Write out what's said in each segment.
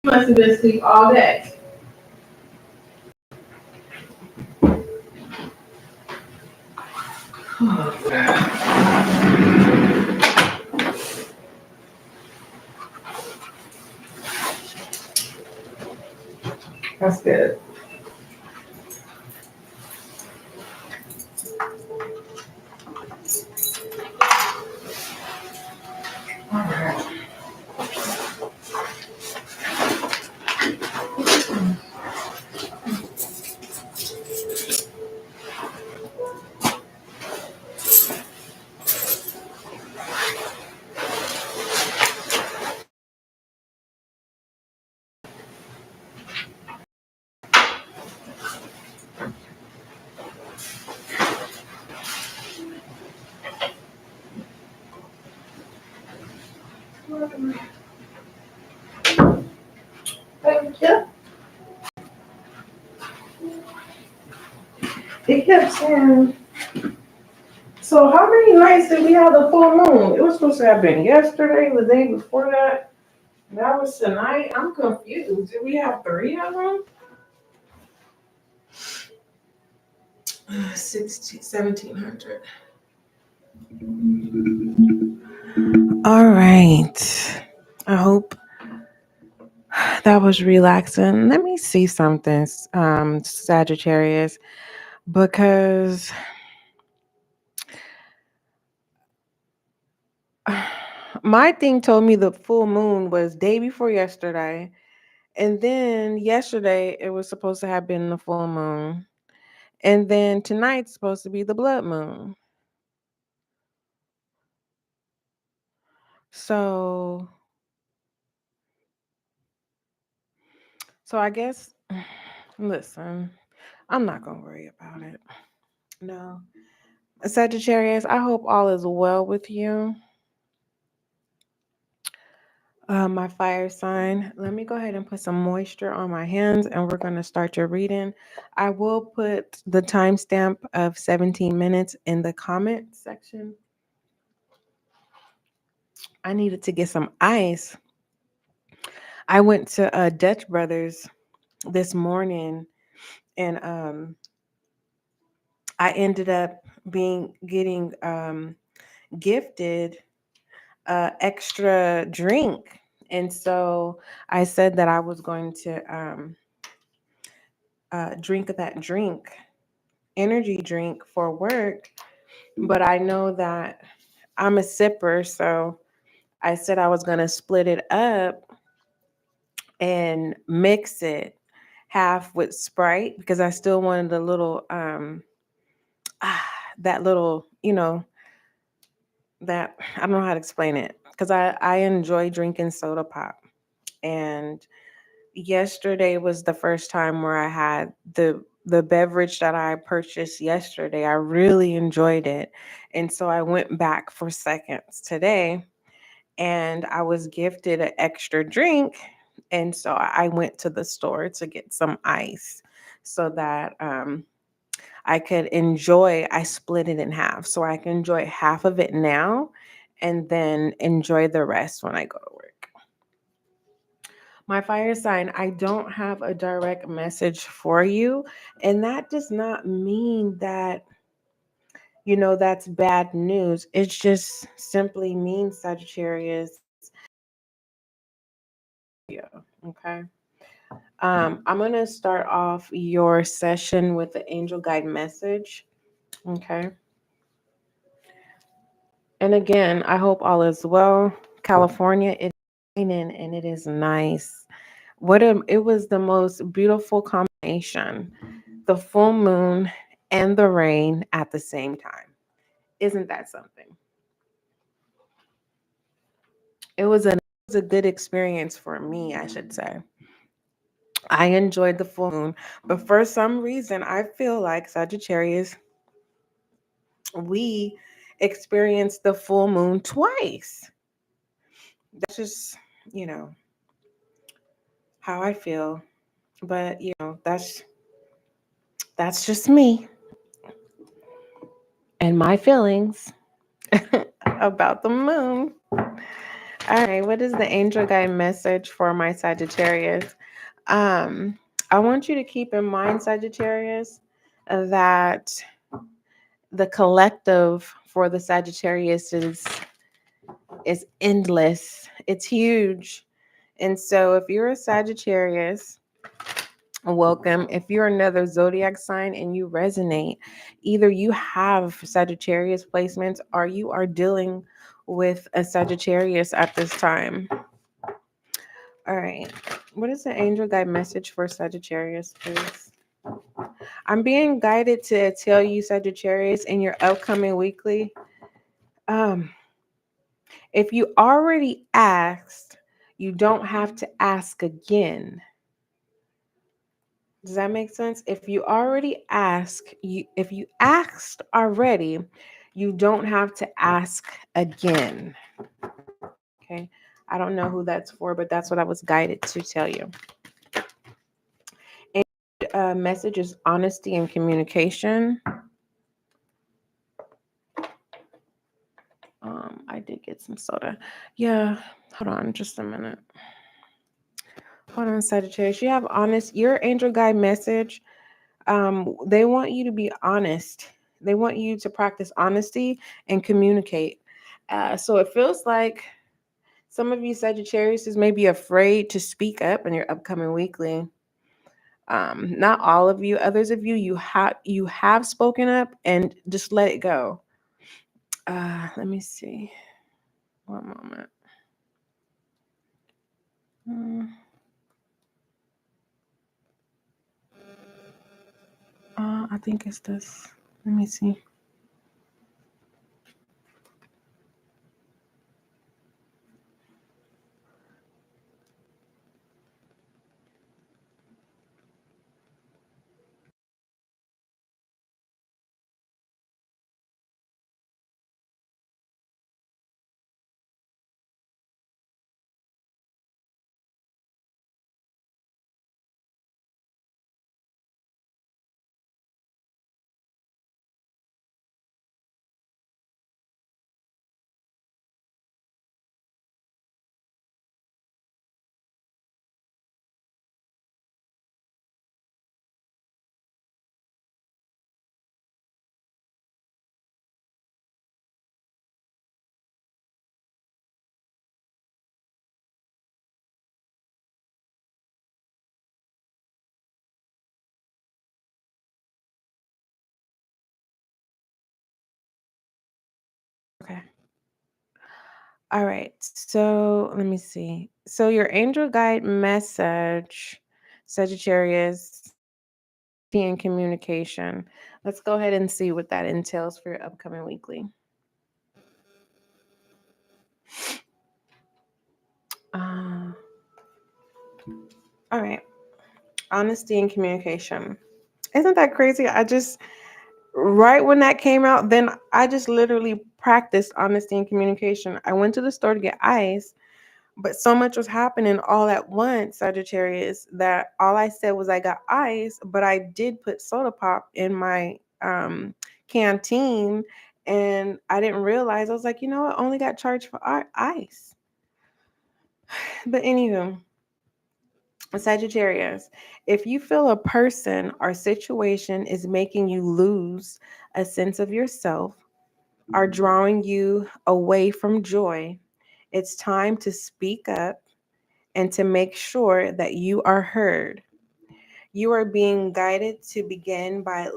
Must have been asleep all day. That's good. Thank you. It kept saying, so how many nights did we have the full moon? It was supposed to have been yesterday, the day before that. That was tonight. I'm confused. Did we have 3 of them? 1700. All right. I hope that was relaxing. Let me see something, Sagittarius, because my thing told me the full moon was day before yesterday. And then yesterday, it was supposed to have been the full moon. And then tonight's supposed to be the blood moon. So I guess, listen, I'm not going to worry about it. No. Sagittarius, I hope all is well with you. My fire sign. Let me go ahead and put some moisture on my hands and we're going to start your reading. I will put the timestamp of 17 minutes in the comment section. I needed to get some ice. I went to Dutch Brothers this morning and I ended up getting gifted extra drink. And so I said that I was going to drink that drink, energy drink for work. But I know that I'm a sipper. So I said I was going to split it up and mix it half with Sprite because I still wanted a little, that little, that I don't know how to explain it because I enjoy drinking soda pop. And yesterday was the first time where I had the beverage that I purchased yesterday. I really enjoyed it. And so I went back for seconds today and I was gifted an extra drink. And so I went to the store to get some ice so that I split it in half. So I can enjoy half of it now and then enjoy the rest when I go to work. My fire sign, I don't have a direct message for you. And that does not mean that, that's bad news. It just simply means, Sagittarius, okay? I'm going to start off your session with the angel guide message, okay? And again, I hope all is well. California, it's raining and it is nice. It was the most beautiful combination. The full moon and the rain at the same time. Isn't that something? It was a good experience for me, I should say. I enjoyed the full moon, but for some reason, I feel like Sagittarius, we experienced the full moon twice. That's just, you know, how I feel. But, that's just me and my feelings about the moon. All right, what is the angel guide message for my Sagittarius? I want you to keep in mind, Sagittarius, that the collective for the Sagittarius is endless. It's huge. And so if you're a Sagittarius, welcome. If you're another zodiac sign and you resonate, either you have Sagittarius placements or you are dealing with a Sagittarius at this time. All right. What is the angel guide message for Sagittarius, please? I'm being guided to tell you, Sagittarius, in your upcoming weekly, if you already asked, you don't have to ask again. Does that make sense? If you already if you asked already, you don't have to ask again. Okay. I don't know who that's for, but that's what I was guided to tell you. And message is honesty and communication. I did get some soda. Yeah, hold on just a minute. Hold on, Sagittarius. You have your angel guide message. They want you to be honest. They want you to practice honesty and communicate. So it feels like some of you Sagittarius may be afraid to speak up in your upcoming weekly. Not all of you. Others of you, you have spoken up and just let it go. Let me see. One moment. I think it's this. Let me see. Okay. All right. So let me see. So your angel guide message, Sagittarius, and communication. Let's go ahead and see what that entails for your upcoming weekly. All right. Honesty and communication. Isn't that crazy? Right when that came out, then I just literally practiced honesty and communication. I went to the store to get ice, but so much was happening all at once, Sagittarius, that all I said was I got ice, but I did put soda pop in my canteen, and I didn't realize. I was like, you know what? I only got charged for ice. But anywho, Sagittarius, if you feel a person or situation is making you lose a sense of yourself, are drawing you away from joy, it's time to speak up and to make sure that you are heard. You are being guided to begin by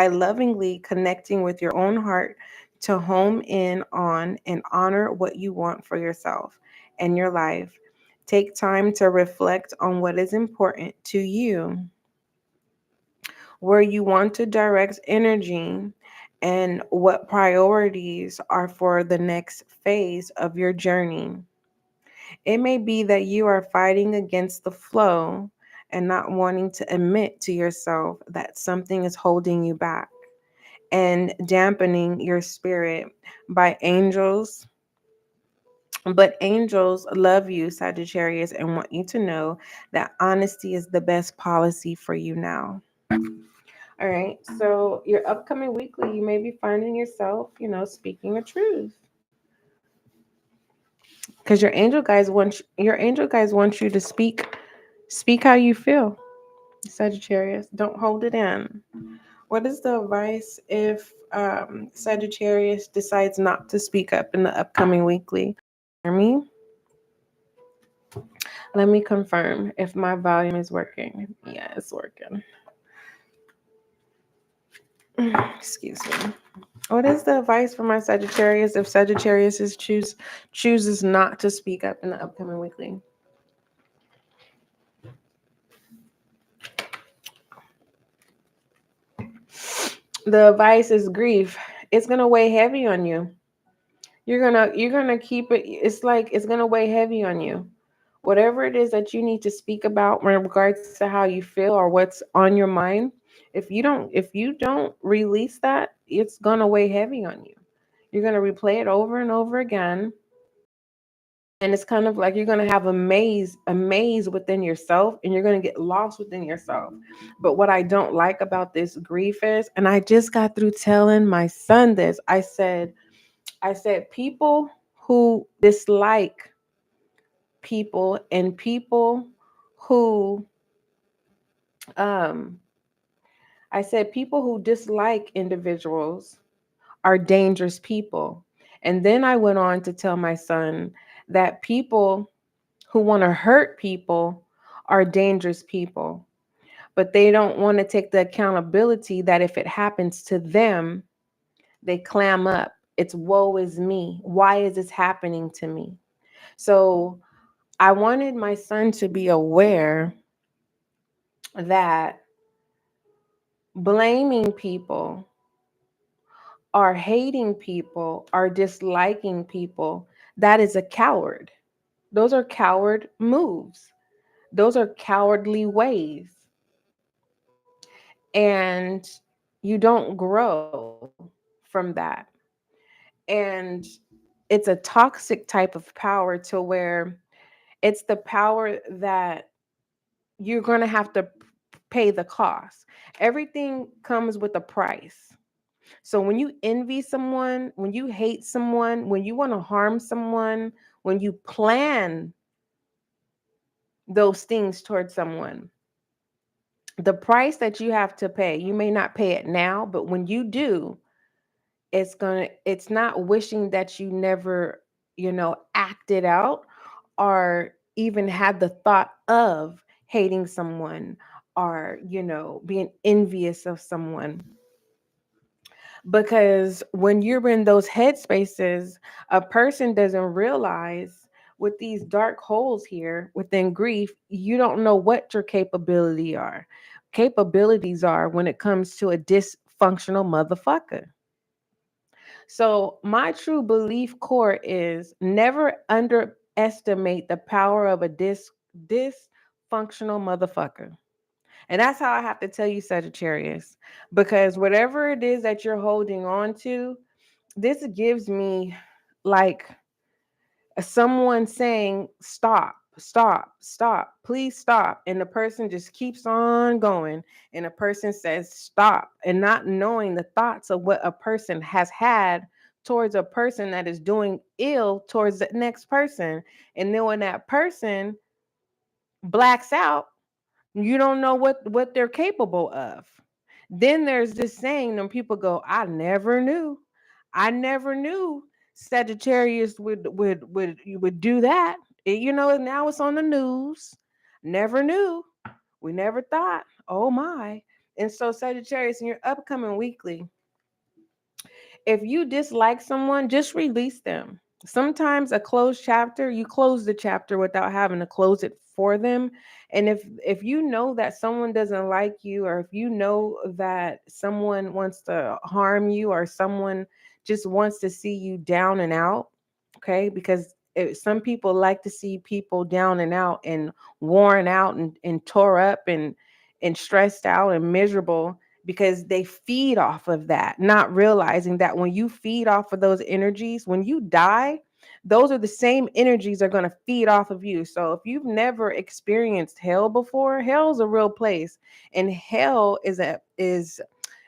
lovingly connecting with your own heart to home in on and honor what you want for yourself and your life. Take time to reflect on what is important to you, where you want to direct energy, and what priorities are for the next phase of your journey. It may be that you are fighting against the flow and not wanting to admit to yourself that something is holding you back and dampening your spirit by angels. But angels love you, Sagittarius, and want you to know that honesty is the best policy for you now. All right. So your upcoming weekly, you may be finding yourself, speaking a truth. Because your angel guys want you to speak how you feel, Sagittarius. Don't hold it in. What is the advice if Sagittarius decides not to speak up in the upcoming weekly? Hear me? Let me confirm if my volume is working. Yeah, it's working. Excuse me. What is the advice for my Sagittarius if Sagittarius chooses not to speak up in the upcoming weekly? The advice is grief. It's gonna weigh heavy on you. You're gonna keep it. It's like it's gonna weigh heavy on you. Whatever it is that you need to speak about in regards to how you feel or what's on your mind, if you don't release that, it's gonna weigh heavy on you. You're gonna replay it over and over again. And it's kind of like you're going to have a maze within yourself, and you're going to get lost within yourself. But what I don't like about this grief is, and I just got through telling my son this, I said people who dislike people, and people who um I said people who dislike individuals are dangerous people. And then I went on to tell my son that people who want to hurt people are dangerous people, but they don't want to take the accountability that if it happens to them, they clam up. It's woe is me. Why is this happening to me? So I wanted my son to be aware that blaming people or hating people or disliking people, that is a coward. Those are coward moves. Those are cowardly ways. And you don't grow from that. And it's a toxic type of power to where it's the power that you're going to have to pay the cost. Everything comes with a price. So when you envy someone, when you hate someone, when you want to harm someone, when you plan those things towards someone, the price that you have to pay, you may not pay it now, but when you do, it's not wishing that you never, acted out or even had the thought of hating someone or, being envious of someone. Because when you're in those headspaces, a person doesn't realize with these dark holes here within grief, you don't know what your capabilities are when it comes to a dysfunctional motherfucker. So my true belief core is never underestimate the power of a dysfunctional motherfucker. And that's how I have to tell you, Sagittarius, because whatever it is that you're holding on to, this gives me like someone saying, stop, stop, stop, please stop. And the person just keeps on going. And a person says, stop, and not knowing the thoughts of what a person has had towards a person that is doing ill towards the next person. And then when that person blacks out, you don't know what they're capable of. Then there's this saying, when people go, I never knew Sagittarius would do that. Now it's on the news. Never knew. We never thought. Oh my. And so Sagittarius, in your upcoming weekly, if you dislike someone, just release them. Sometimes a closed chapter, you close the chapter without having to close it for them. And if you know that someone doesn't like you, or if you know that someone wants to harm you, or someone just wants to see you down and out, okay? Because some people like to see people down and out and worn out and tore up and stressed out and miserable, because they feed off of that, not realizing that when you feed off of those energies, when you die, those are the same energies are going to feed off of you. So if you've never experienced hell before, hell's a real place. And hell is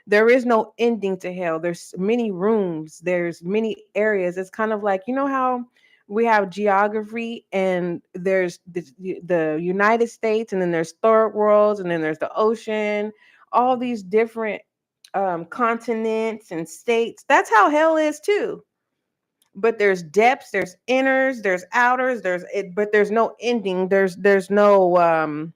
there is no ending to hell. There's many rooms, there's many areas. It's kind of like, how we have geography, and there's the United States, and then there's third worlds, and then there's the ocean, all these different continents and states. That's how hell is too. But there's depths, there's inners, there's outers, but there's no ending. There's no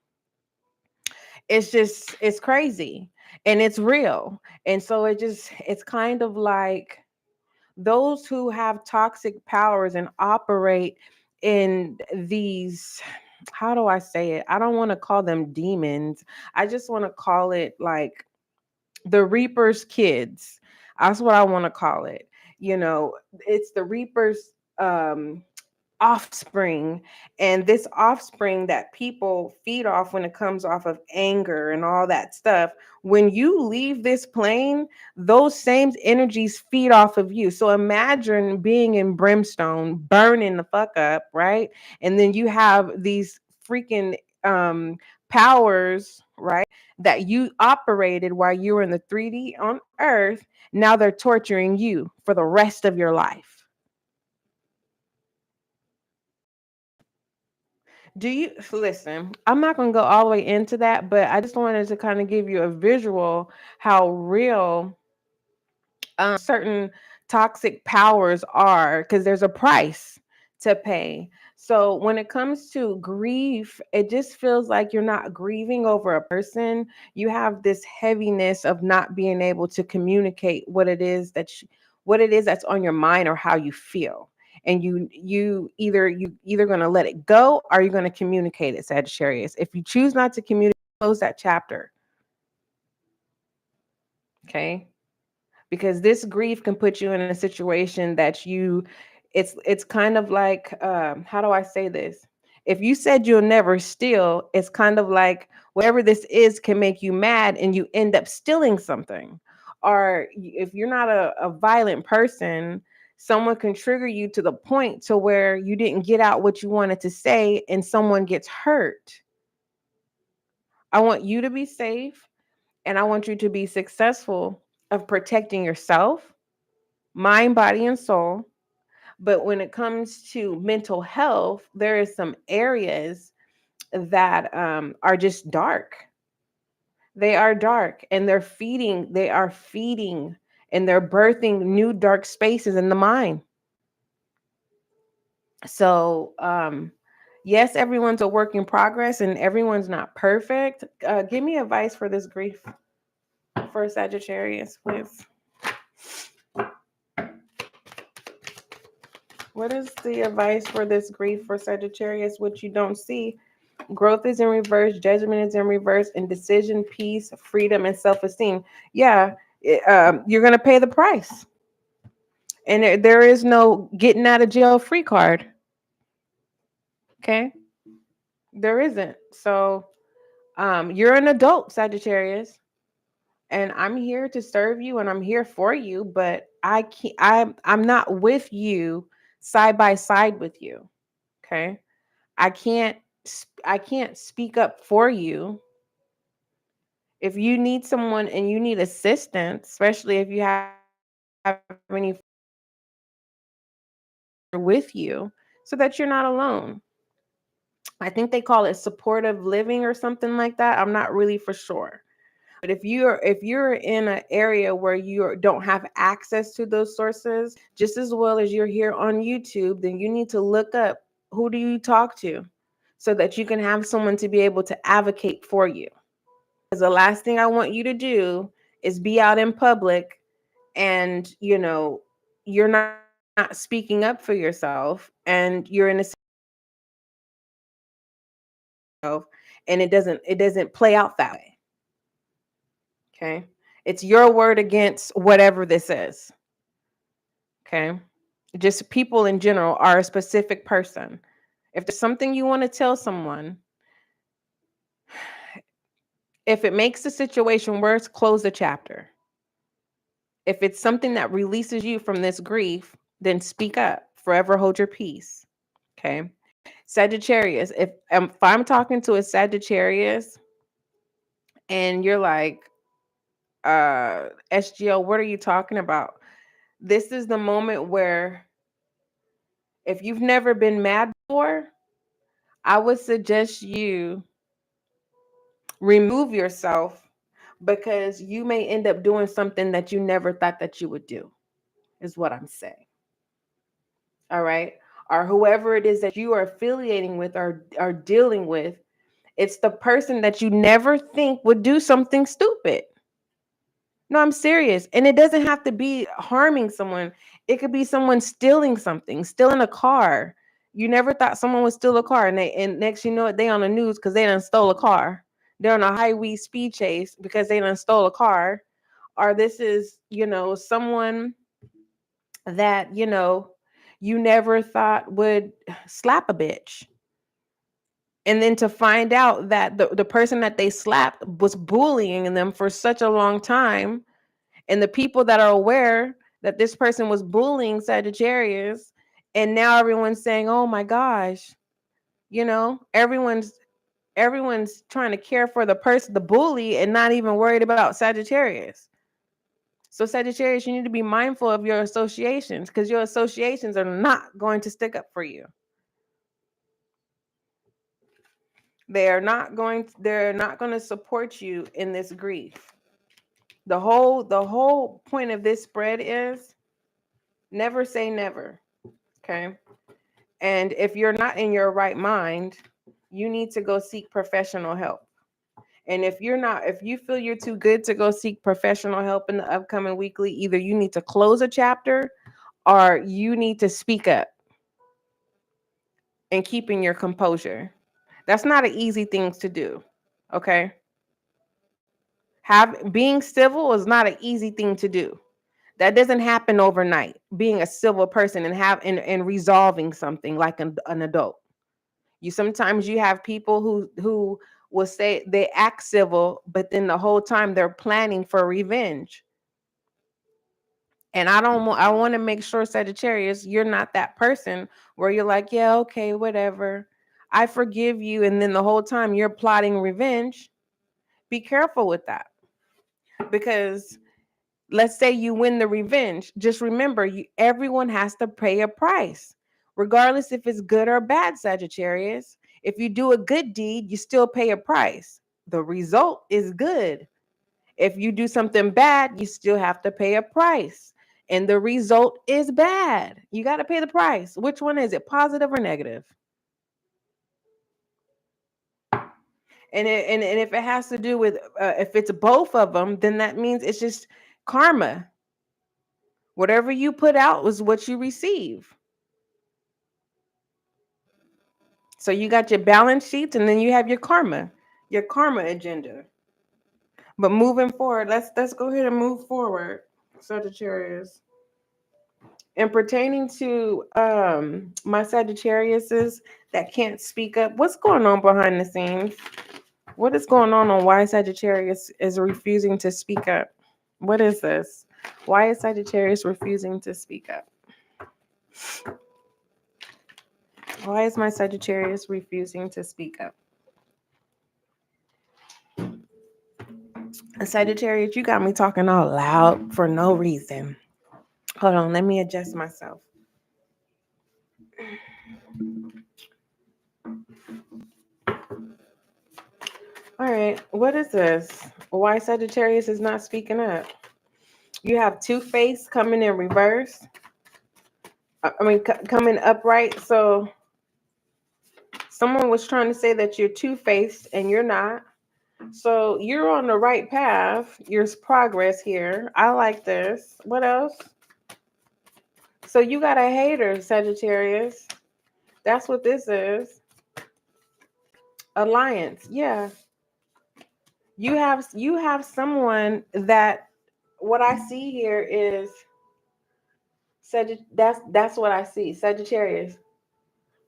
it's crazy, and it's real. And so it's kind of like those who have toxic powers and operate in these, how do I say it? I don't want to call them demons. I just want to call it like the Reaper's kids. That's what I want to call it. It's the Reaper's offspring, and this offspring that people feed off when it comes off of anger and all that stuff, when you leave this plane, those same energies feed off of you. So imagine being in brimstone, burning the fuck up, right? And then you have these freaking powers, right, that you operated while you were in the 3D on earth. Now they're torturing you for the rest of your life. Do you listen? I'm not going to go all the way into that, but I just wanted to kind of give you a visual how real certain toxic powers are, because there's a price to pay. So when it comes to grief, it just feels like you're not grieving over a person. You have this heaviness of not being able to communicate what it is what it is that's on your mind or how you feel. And you either going to let it go or you're going to communicate it, Sagittarius. If you choose not to communicate, close that chapter. Okay? Because this grief can put you in a situation that it's kind of like, how do I say this? If you said you'll never steal, it's kind of like whatever this is can make you mad and you end up stealing something. Or if you're not a violent person, someone can trigger you to the point to where you didn't get out what you wanted to say and someone gets hurt. I want you to be safe, and I want you to be successful of protecting yourself, mind, body, and soul. But when it comes to mental health, there is some areas that are just dark. They are dark, and they are feeding, and they're birthing new dark spaces in the mind. So, yes, everyone's a work in progress and everyone's not perfect. Give me advice for this grief for Sagittarius, please. What is the advice for this grief for Sagittarius, which you don't see? Growth is in reverse, judgment is in reverse, and decision, peace, freedom, and self-esteem. Yeah, you're going to pay the price. And there is no getting out of jail free card. Okay? There isn't. So you're an adult, Sagittarius, and I'm here to serve you and I'm here for you, but I'm not with you side by side with you. Okay? I can't I can't speak up for you. If you need someone and you need assistance, especially if you have any with you, so that you're not alone. I think they call it supportive living or something like that. I'm not really for sure. But if you're in an area where you don't have access to those sources, just as well as you're here on YouTube, then you need to look up who do you talk to so that you can have someone to be able to advocate for you. Because the last thing I want you to do is be out in public and you're not speaking up for yourself, and you're in a situation and it doesn't play out that way. Okay? It's your word against whatever this is. Okay? Just people in general are a specific person. If there's something you want to tell someone, if it makes the situation worse, close the chapter. If it's something that releases you from this grief, then speak up. Forever hold your peace. Okay? Sagittarius, if I'm talking to a Sagittarius and you're like, SGL, what are you talking about? This is the moment where if you've never been mad before, I would suggest you remove yourself, because you may end up doing something that you never thought that you would do, is what I'm saying. All right? Or whoever it is that you are affiliating with or are dealing with, it's the person that you never think would do something stupid. No, I'm serious. And it doesn't have to be harming someone. It could be someone stealing something, stealing a car. You never thought someone would steal a car, and next you know it, they on the news because they done stole a car. They're on a highway speed chase because they done stole a car. Or this is, someone that, you never thought would slap a bitch. And then to find out that the person that they slapped was bullying them for such a long time. And the people that are aware that this person was bullying Sagittarius, and now everyone's saying, oh my gosh, everyone's trying to care for the person, the bully, and not even worried about Sagittarius. So Sagittarius, you need to be mindful of your associations, because your associations are not going to stick up for you. They're not going to support you in this grief. The whole point of this spread is never say never. Okay? And if you're not in your right mind, you need to go seek professional help. And if you feel you're too good to go seek professional help in the upcoming weekly, either you need to close a chapter or you need to speak up and keeping your composure. That's not an easy thing to do. Okay? Being civil is not an easy thing to do. That doesn't happen overnight. Being a civil person and resolving something like an adult. Sometimes you have people who will say they act civil, but then the whole time they're planning for revenge. And I want to make sure, Sagittarius, you're not that person where you're like, yeah, okay, whatever, I forgive you, and then the whole time you're plotting revenge. Be careful with that, because let's say you win the revenge. Just remember, everyone has to pay a price, regardless if it's good or bad, Sagittarius. If you do a good deed, you still pay a price. The result is good. If you do something bad, you still have to pay a price. And the result is bad. You got to pay the price. Which one is it, positive or negative? And if it has to do with, if it's both of them, then that means it's just karma. Whatever you put out was what you receive. So you got your balance sheets, and then you have your karma agenda. But moving forward, let's go ahead and move forward, Sagittarius. And pertaining to my Sagittariuses that can't speak up, what's going on behind the scenes? What is going on why Sagittarius is refusing to speak up? What is this? Why is Sagittarius refusing to speak up? Why is my Sagittarius refusing to speak up? Sagittarius, you got me talking all loud for no reason. Hold on, let me adjust myself. All right, what is this? Why Sagittarius is not speaking up? You have Two-Face coming in reverse. Coming upright. So someone was trying to say that you're two-faced and you're not. So you're on the right path. There's progress here. I like this. What else? So you got a hater, Sagittarius. That's what this is. Alliance. Yeah. You have someone that, what I see here is that's what I see. Sagittarius.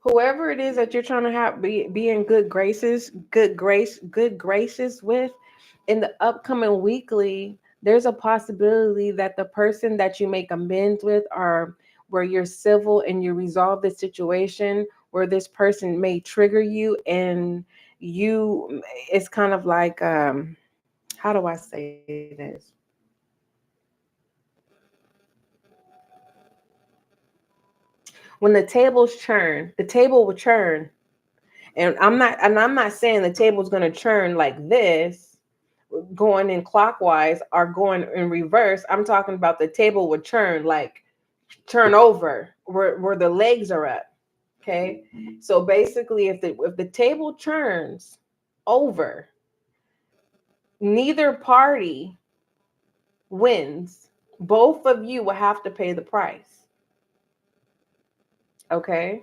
Whoever it is that you're trying to have be in good graces with in the upcoming weekly, there's a possibility that the person that you make amends with, or where you're civil and you resolve the situation, where this person may trigger you, and it's kind of like, how do I say this? When the table will churn. And I'm not saying the table's going to churn like this, going in clockwise or going in reverse. I'm talking about the table would churn, like turn over where the legs are up. Okay. So basically, if the table churns over, neither party wins. Both of you will have to pay the price. Okay.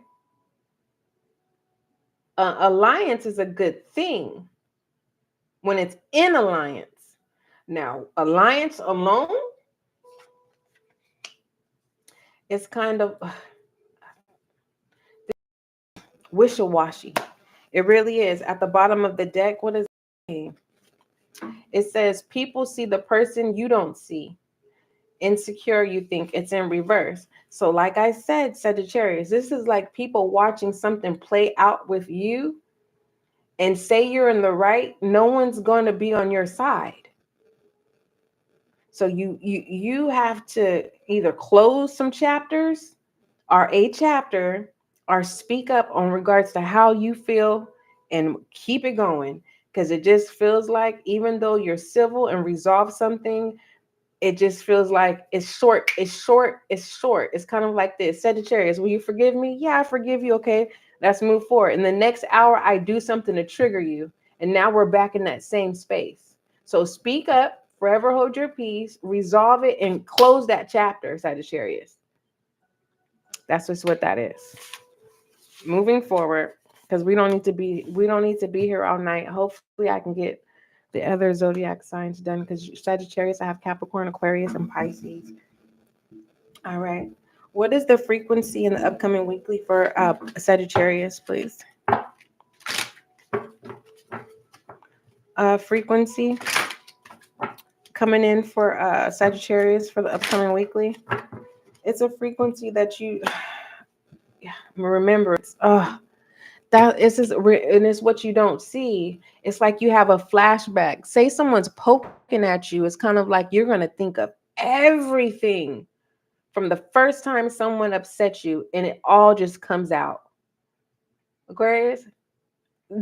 Alliance is a good thing when it's in alliance. Now, alliance alone, it's kind of, wishy-washy. It really is. At the bottom of the deck, what is it? It says, people see the person you don't see. Insecure, you think. It's in reverse. So like I said, Sagittarius, this is like people watching something play out with you and say you're in the right. No one's going to be on your side. So you have to either close some chapters or a chapter, or speak up on regards to how you feel and keep it going. Because it just feels like, even though you're civil and resolve something, it just feels like it's short. It's kind of like this. Sagittarius, will you forgive me? Yeah, I forgive you. Okay, let's move forward. In the next hour, I do something to trigger you. And now we're back in that same space. So speak up, forever hold your peace, resolve it, and close that chapter, Sagittarius. That's just what that is. Moving forward, because we don't need to be here all night. Hopefully I can get the other zodiac signs done, because Sagittarius, I have Capricorn, Aquarius, and Pisces. All right. What is the frequency in the upcoming weekly for Sagittarius, please? Frequency coming in for Sagittarius for the upcoming weekly. It's a frequency that you remember. That is, and it's what you don't see. It's like you have a flashback. Say someone's poking at you. It's kind of like you're going to think of everything from the first time someone upset you, and it all just comes out. Aquarius,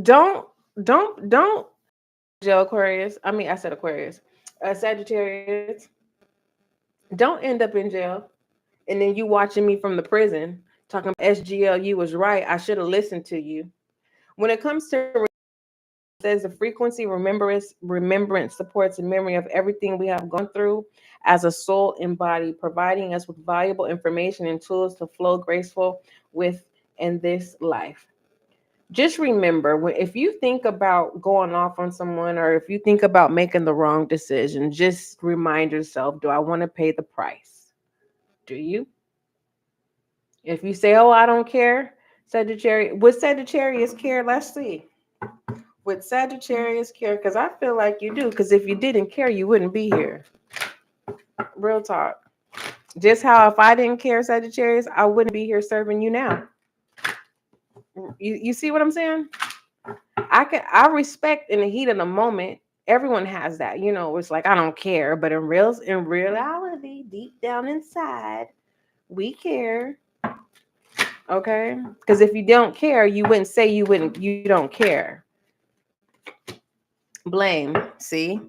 don't jail Aquarius. I mean, I said Aquarius. Sagittarius, don't end up in jail, and then you watching me from the prison talking about SGL. You was right. I should have listened to you. When it comes to, says the frequency remembrance supports the memory of everything we have gone through as a soul and body, providing us with valuable information and tools to flow graceful with in this life. Just remember, if you think about going off on someone, or if you think about making the wrong decision, just remind yourself, do I want to pay the price? Do you? If you say, oh, I don't care, Sagittarius, would Sagittarius care? Let's see. Would Sagittarius care? Because I feel like you do. Because if you didn't care, you wouldn't be here. Real talk. Just how if I didn't care, Sagittarius, I wouldn't be here serving you now. You see what I'm saying? I respect in the heat of the moment. Everyone has that. You know, it's like I don't care, but in reality, deep down inside, we care. Okay? Because if you don't care, you wouldn't say you don't care. Blame. See?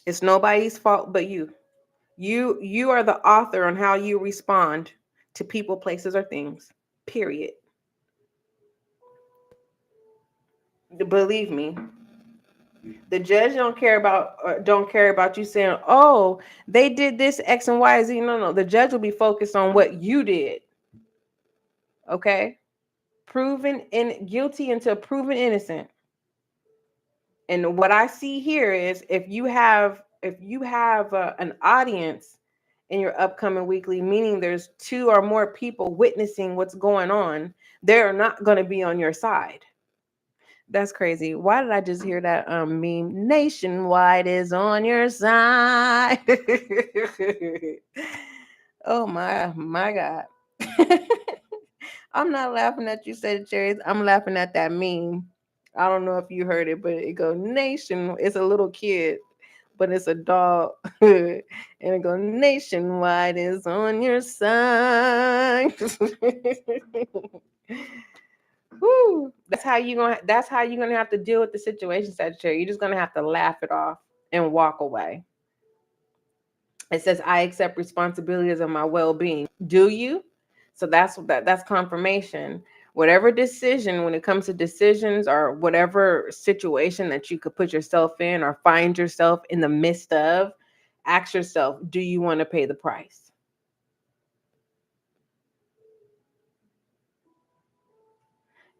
It's nobody's fault but you. You are the author on how you respond to people, places, or things. Period. Believe me. The judge don't care about you saying, "Oh, they did this X and Y Z." No. The judge will be focused on what you did. Okay? Proven guilty until proven innocent. And what I see here is, if you have an audience in your upcoming weekly, meaning there's 2 or more people witnessing what's going on, they're not going to be on your side. That's crazy. Why did I just hear that meme? Nationwide is on your side. Oh my God. I'm not laughing at you, Sagittarius. I'm laughing at that meme. I don't know if you heard it, but it go nation. It's a little kid, but it's a dog. And it go, nationwide is on your side. Whew. That's how you're gonna have to deal with the situation, Sagittarius. You're just gonna have to laugh it off and walk away. It says, I accept responsibilities of my well-being. Do you? So that's confirmation. Whatever decision, when it comes to decisions or whatever situation that you could put yourself in or find yourself in the midst of, ask yourself, do you want to pay the price?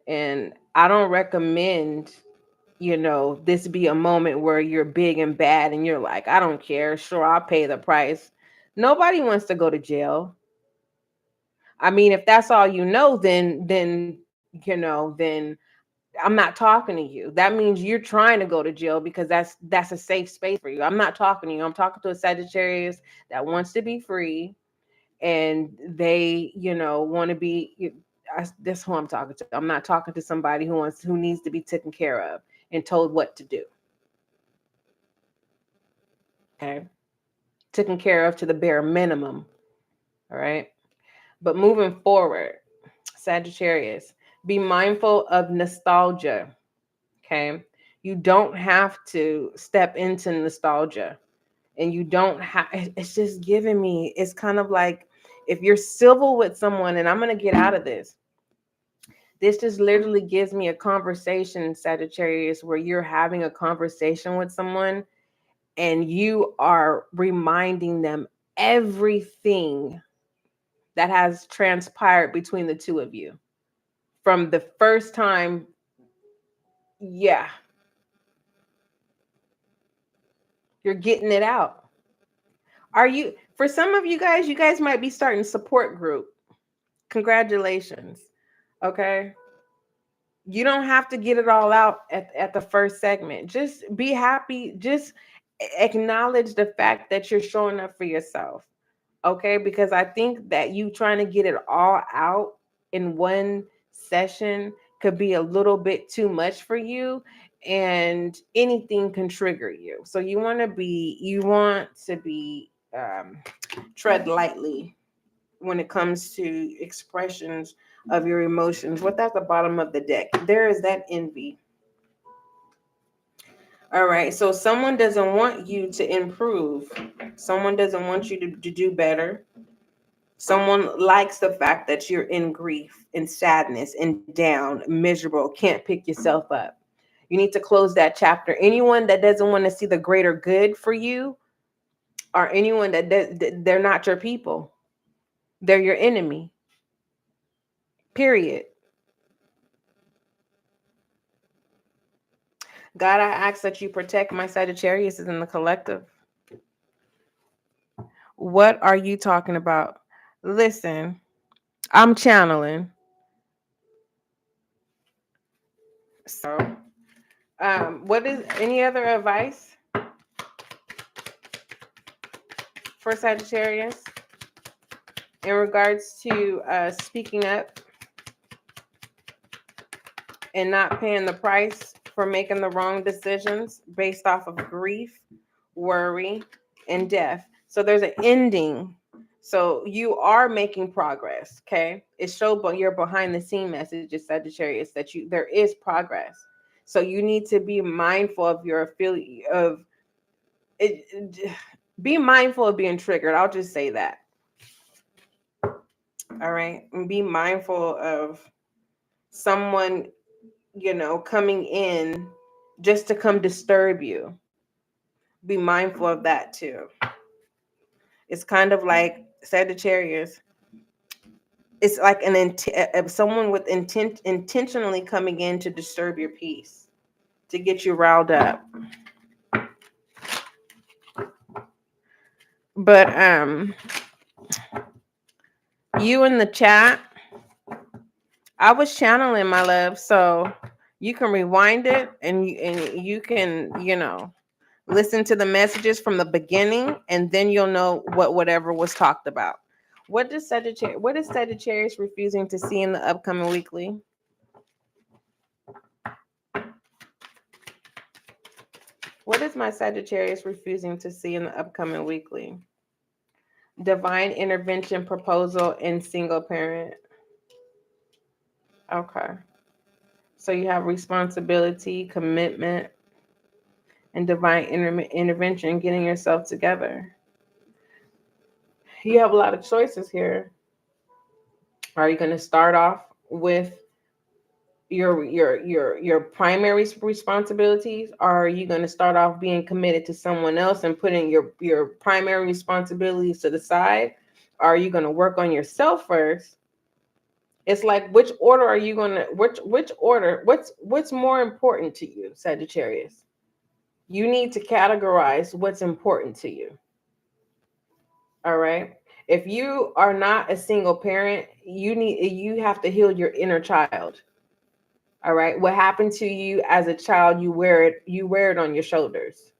And I don't recommend, this be a moment where you're big and bad and you're like, I don't care. Sure, I'll pay the price. Nobody wants to go to jail. I mean, if that's all you know, then then I'm not talking to you. That means you're trying to go to jail because that's a safe space for you. I'm not talking to you. I'm talking to a Sagittarius that wants to be free, and they, want to be. That's who I'm talking to. I'm not talking to somebody who needs to be taken care of and told what to do. Okay, taken care of to the bare minimum. All right, but moving forward, Sagittarius, be mindful of nostalgia. Okay, you don't have to step into nostalgia, and you don't have. It's just giving me. It's kind of like if you're civil with someone, and I'm gonna get out of this. This just literally gives me a conversation, Sagittarius, where you're having a conversation with someone and you are reminding them everything that has transpired between the two of you from the first time. Yeah, you're getting it out. Are you, for some of you guys might be starting support group. Congratulations. Okay. You don't have to get it all out at the first segment. Just be happy. Just acknowledge the fact that you're showing up for yourself. Okay. Because I think that you trying to get it all out in one session could be a little bit too much for you, and anything can trigger you. So you want to be tread lightly when it comes to expressions of your emotions. What's at the bottom of the deck? There is that envy. All right. So someone doesn't want you to improve. Someone doesn't want you to do better. Someone likes the fact that you're in grief and sadness and down, miserable, can't pick yourself up. You need to close that chapter. Anyone that doesn't want to see the greater good for you, or anyone they're not your people. They're your enemy. Period. God, I ask that you protect my Sagittarius in the collective. What are you talking about? Listen, I'm channeling. So, what is any other advice for Sagittarius in regards to speaking up and not paying the price for making the wrong decisions based off of grief, worry, and death? So there's an ending. So you are making progress. Okay, it showed your behind the scene messages, Sagittarius, that there is progress. So you need to be mindful of your affiliate of it. Be mindful of being triggered. I'll just say that. All right, and be mindful of someone coming in just to come disturb you. Be mindful of that too. It's kind of like Sagittarius. It's like someone with intent intentionally coming in to disturb your peace, to get you riled up. But you in the chat, I was channeling, my love, so you can rewind it and you can listen to the messages from the beginning, and then you'll know whatever was talked about. What is Sagittarius refusing to see in the upcoming weekly? What is my Sagittarius refusing to see in the upcoming weekly? Divine intervention proposal in single parent. Okay. So you have responsibility, commitment, and divine intervention, getting yourself together. You have a lot of choices here. Are you going to start off with your primary responsibilities, or are you going to start off being committed to someone else and putting your primary responsibilities to the side? Or are you going to work on yourself first? It's like, which order are you going to which order, what's more important to you, Sagittarius? You need to categorize what's important to you. All right. If you are not a single parent, you have to heal your inner child. All right. What happened to you as a child, you wear it on your shoulders.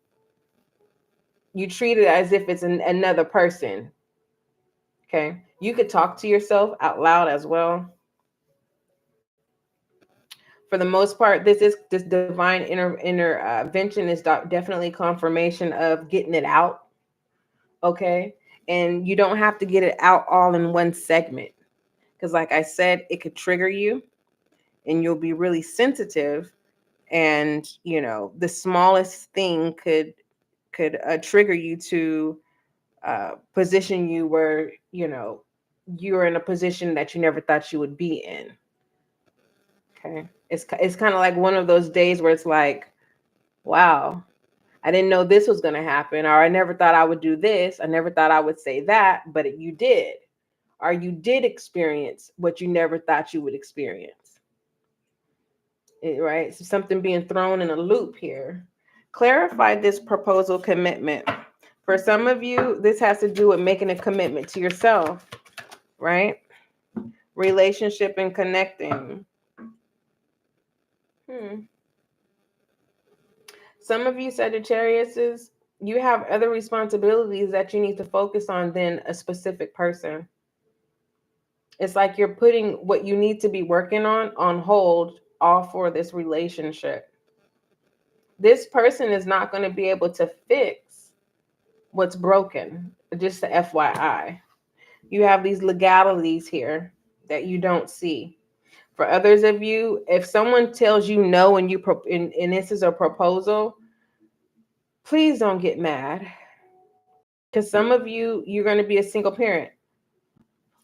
You treat it as if it's another person. Okay. You could talk to yourself out loud as well. For the most part, this divine intervention is definitely confirmation of getting it out. Okay. And you don't have to get it out all in one segment. Because like I said, it could trigger you and you'll be really sensitive. And, the smallest thing could trigger you to position you where, you're in a position that you never thought you would be in. Okay. It's kind of like one of those days where it's like, wow, I didn't know this was going to happen, or I never thought I would do this. I never thought I would say that, but you did. Or you did experience what you never thought you would experience. Right? So something being thrown in a loop here. Clarify this proposal commitment. For some of you, this has to do with making a commitment to yourself, right? Relationship and connecting. Some of you Sagittariuses, you have other responsibilities that you need to focus on than a specific person. It's like you're putting what you need to be working on hold, all for this relationship. This person is not going to be able to fix what's broken. Just the FYI. You have these legalities here that you don't see. For others of you, if someone tells you no and and this is a proposal, please don't get mad. Because some of you, you're going to be a single parent.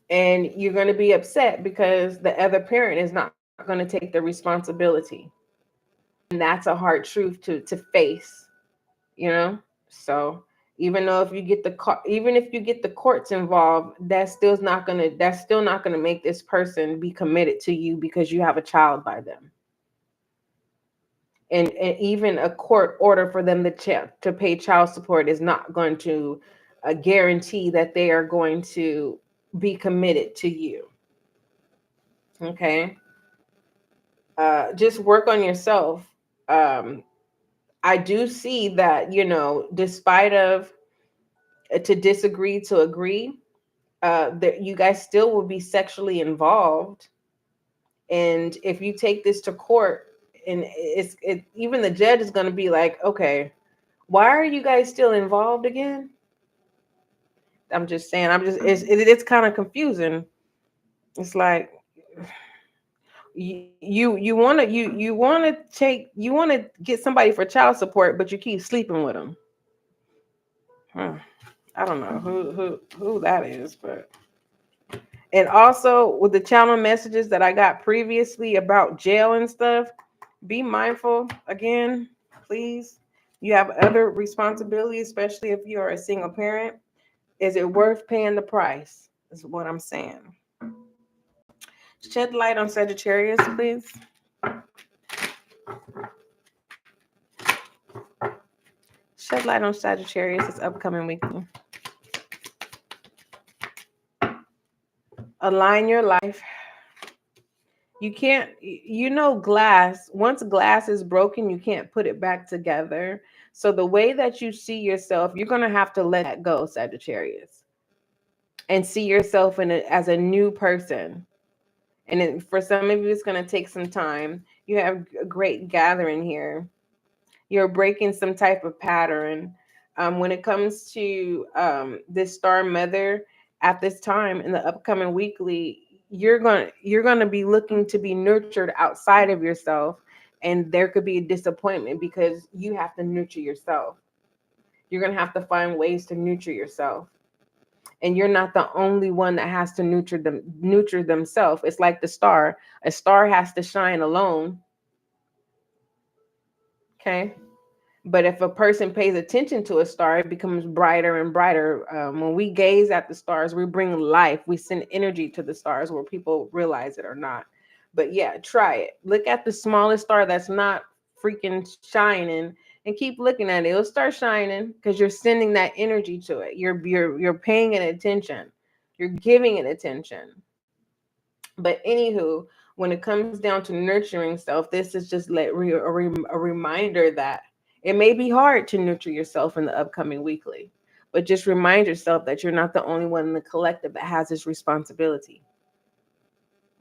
And you're going to be upset because the other parent is not going to take the responsibility. And that's a hard truth to face, So even though if you get the courts involved, that's still not going to make this person be committed to you because you have a child by them. And even a court order for them to pay child support is not going to guarantee that they are going to be committed to you. Okay. Just work on yourself. I do see that, despite of to disagree to agree, that you guys still will be sexually involved. And if you take this to court, and even the judge is going to be like, okay, why are you guys still involved again? I'm just saying, it's kind of confusing. It's like you want to get somebody for child support, but you keep sleeping with them. I don't know who that is, but. And also with the channel messages that I got previously about jail and stuff, be mindful again, please. You have other responsibilities, especially if you're a single parent. Is it worth paying the price? Is what I'm saying. Shed light on Sagittarius, please. Shed light on Sagittarius this upcoming weekend. Align your life. You can't, glass, once glass is broken, you can't put it back together. So the way that you see yourself, you're going to have to let that go, Sagittarius, and see yourself as a new person. And for some of you, it's going to take some time. You have a great gathering here. You're breaking some type of pattern. When it comes to this star mother, at this time in the upcoming weekly, you're going to be looking to be nurtured outside of yourself, and there could be a disappointment because you have to nurture yourself. You're going to have to find ways to nurture yourself, and you're not the only one that has to nurture themselves. It's like the star. A star has to shine alone. Okay. But if a person pays attention to a star, it becomes brighter and brighter. When we gaze at the stars, we bring life. We send energy to the stars, whether people realize it or not. But yeah, try it. Look at the smallest star that's not freaking shining, and keep looking at it. It'll start shining because you're sending that energy to it. You're paying it attention. You're giving it attention. But anywho, when it comes down to nurturing self, this is just a reminder that it may be hard to nurture yourself in the upcoming weekly, but just remind yourself that you're not the only one in the collective that has this responsibility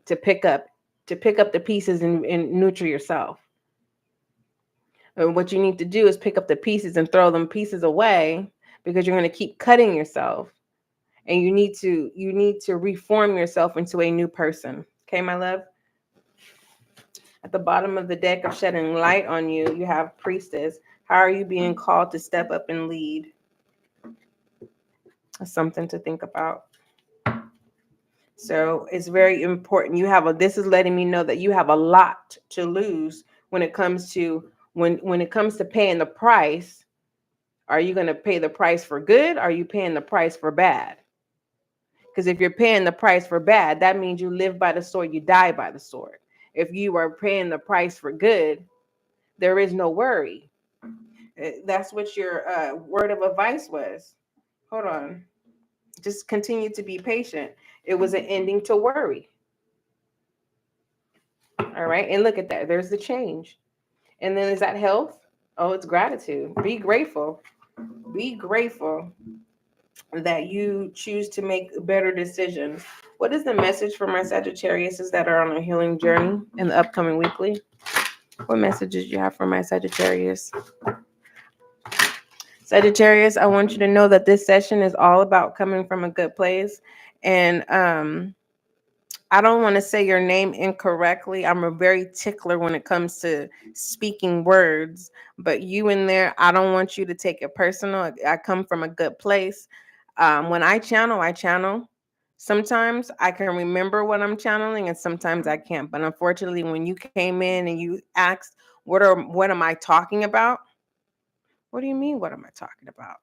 to pick up the pieces and nurture yourself. And what you need to do is pick up the pieces and throw them pieces away, because you're going to keep cutting yourself, and you need to reform yourself into a new person. Okay, my love? At the bottom of the deck of shedding light on you, you have Priestess. How are you being called to step up and lead? That's something to think about. So it's very important. This is letting me know that you have a lot to lose when it comes to paying the price. Are you going to pay the price for good? Or are you paying the price for bad? Because if you're paying the price for bad, that means you live by the sword, you die by the sword. If you are paying the price for good, there is no worry. That's what your word of advice was. Hold on. Just continue to be patient. It was an ending to worry. All right. And look at that. There's the change. And then is that health? Oh, it's gratitude. Be grateful. Be grateful that you choose to make better decisions. What is the message for my Sagittariuses that are on a healing journey in the upcoming weekly? What messages do you have for my Sagittarius? Sagittarius, I want you to know that this session is all about coming from a good place. And I don't want to say your name incorrectly. I'm a very tickler when it comes to speaking words, but you in there, I don't want you to take it personal. I come from a good place. When I channel. Sometimes I can remember what I'm channeling and sometimes I can't. But unfortunately, when you came in and you asked, what am I talking about? What do you mean, what am I talking about?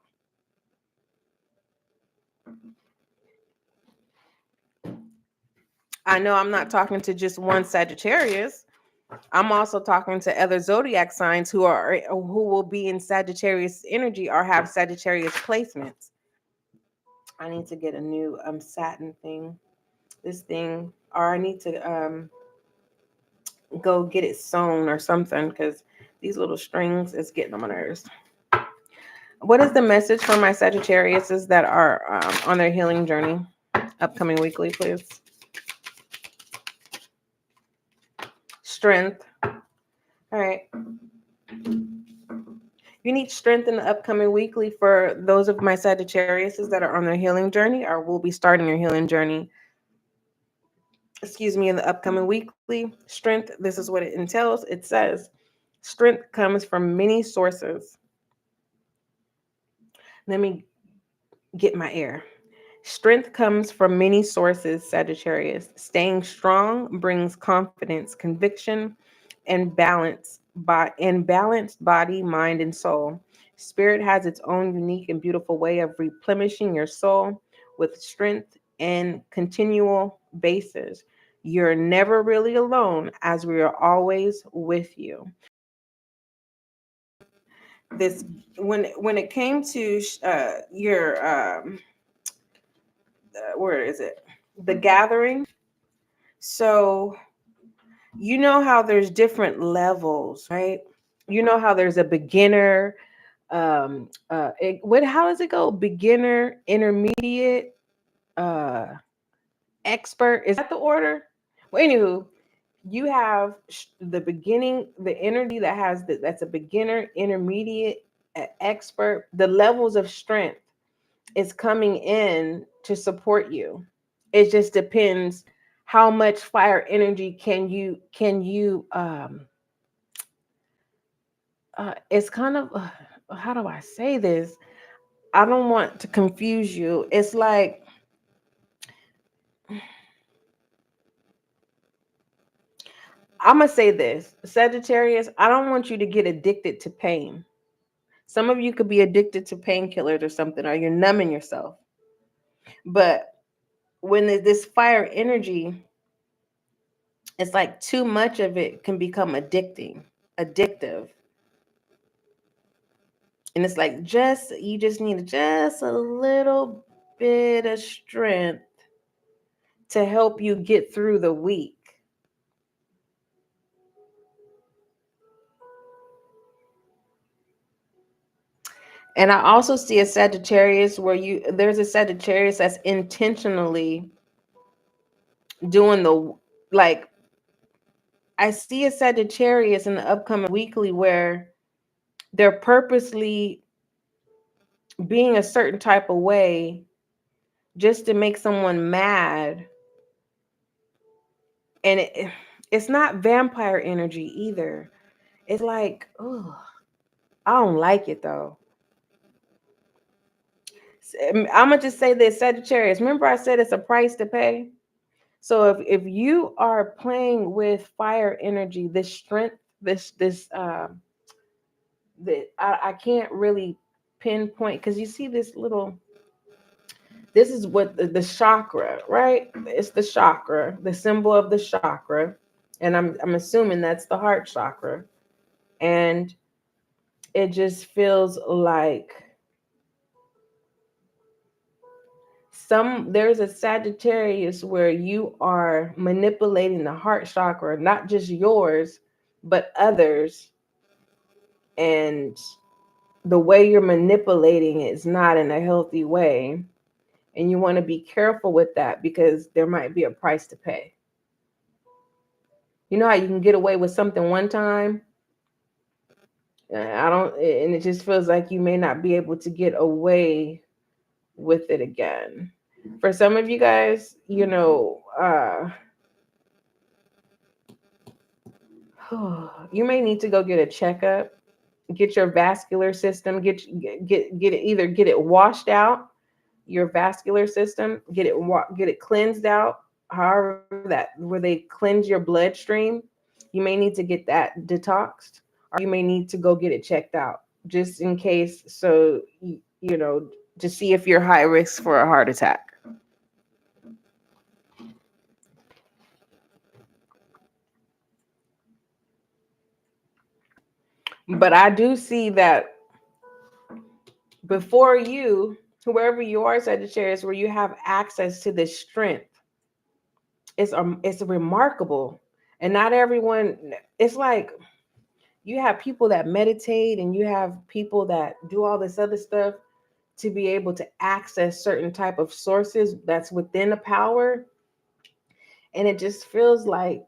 I know I'm not talking to just one Sagittarius. I'm also talking to other zodiac signs who will be in Sagittarius energy or have Sagittarius placements. I need to get a new satin thing. This thing, or I need to go get it sewn or something, because these little strings is getting on my nerves. What is the message for my Sagittariuses that are on their healing journey? Upcoming weekly, please. Strength. All right. You need strength in the upcoming weekly for those of my Sagittariuses that are on their healing journey or will be starting your healing journey. In the upcoming weekly. Strength, this is what it entails. It says, strength comes from many sources. Let me get my air. Strength comes from many sources, Sagittarius. Staying strong brings confidence, conviction, and balanced body, mind, and soul. Spirit has its own unique and beautiful way of replenishing your soul with strength and continual basis. You're never really alone, as we are always with you. This when it came to your where is it? The gathering. So you know how there's different levels, right? You know how there's a beginner, how does it go? Beginner, intermediate, expert. Is that the order? Well, anywho, you have the beginning, the energy that's a beginner, intermediate, expert. The levels of strength is coming in to support you. It just depends how much fire energy can you it's kind of how do I say this? I don't want to confuse you. It's like I'm gonna say this, Sagittarius, I don't want you to get addicted to pain. Some of you could be addicted to painkillers or something, or you're numbing yourself. But when there's this fire energy, it's like too much of it can become addictive. And it's like you just need just a little bit of strength to help you get through the week. And I also see a Sagittarius where there's a Sagittarius that's intentionally doing like, I see a Sagittarius in the upcoming weekly where they're purposely being a certain type of way just to make someone mad. And it's not vampire energy either. It's like, oh, I don't like it though. I'm gonna just say this, Sagittarius. Remember I said it's a price to pay? So if you are playing with fire energy, this strength, that I can't really pinpoint, because you see this is what the chakra, right? It's the chakra, the symbol of the chakra. And I'm assuming that's the heart chakra. And it just feels like there's a Sagittarius where you are manipulating the heart chakra, not just yours, but others. And the way you're manipulating it is not in a healthy way. And you want to be careful with that because there might be a price to pay. You know how you can get away with something one time? And it just feels like you may not be able to get away with it again. For some of you guys, you may need to go get a checkup, get your vascular system, get it washed out, your vascular system, get it cleansed out, however where they cleanse your bloodstream. You may need to get that detoxed, or you may need to go get it checked out just in case, so to see if you're high risk for a heart attack. But I do see that before you, whoever you are, Sagittarius, where you have access to this strength, it's remarkable. And not everyone, it's like you have people that meditate and you have people that do all this other stuff to be able to access certain type of sources that's within the power. And it just feels like,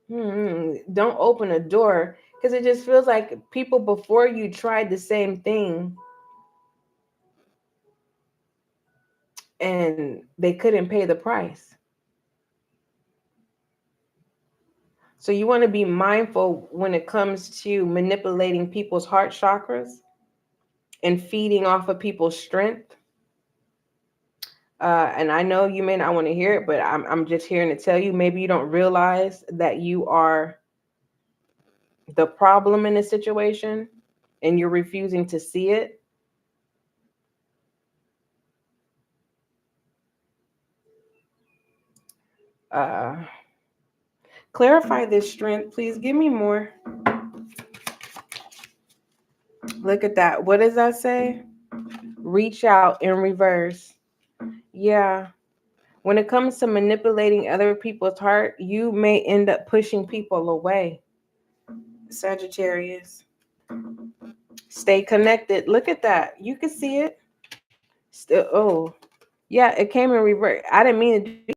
don't open a door, because it just feels like people before you tried the same thing and they couldn't pay the price. So you want to be mindful when it comes to manipulating people's heart chakras and feeding off of people's strength. And I know you may not want to hear it, but I'm just here to tell you, maybe you don't realize that you are the problem in a situation and you're refusing to see it. Clarify this strength, please. Give me more. Look at that. What does that say? Reach out in reverse. Yeah. When it comes to manipulating other people's heart, you may end up pushing people away. Sagittarius. Stay connected. Look at that. You can see it. Still, yeah, it came in reverse. I didn't mean to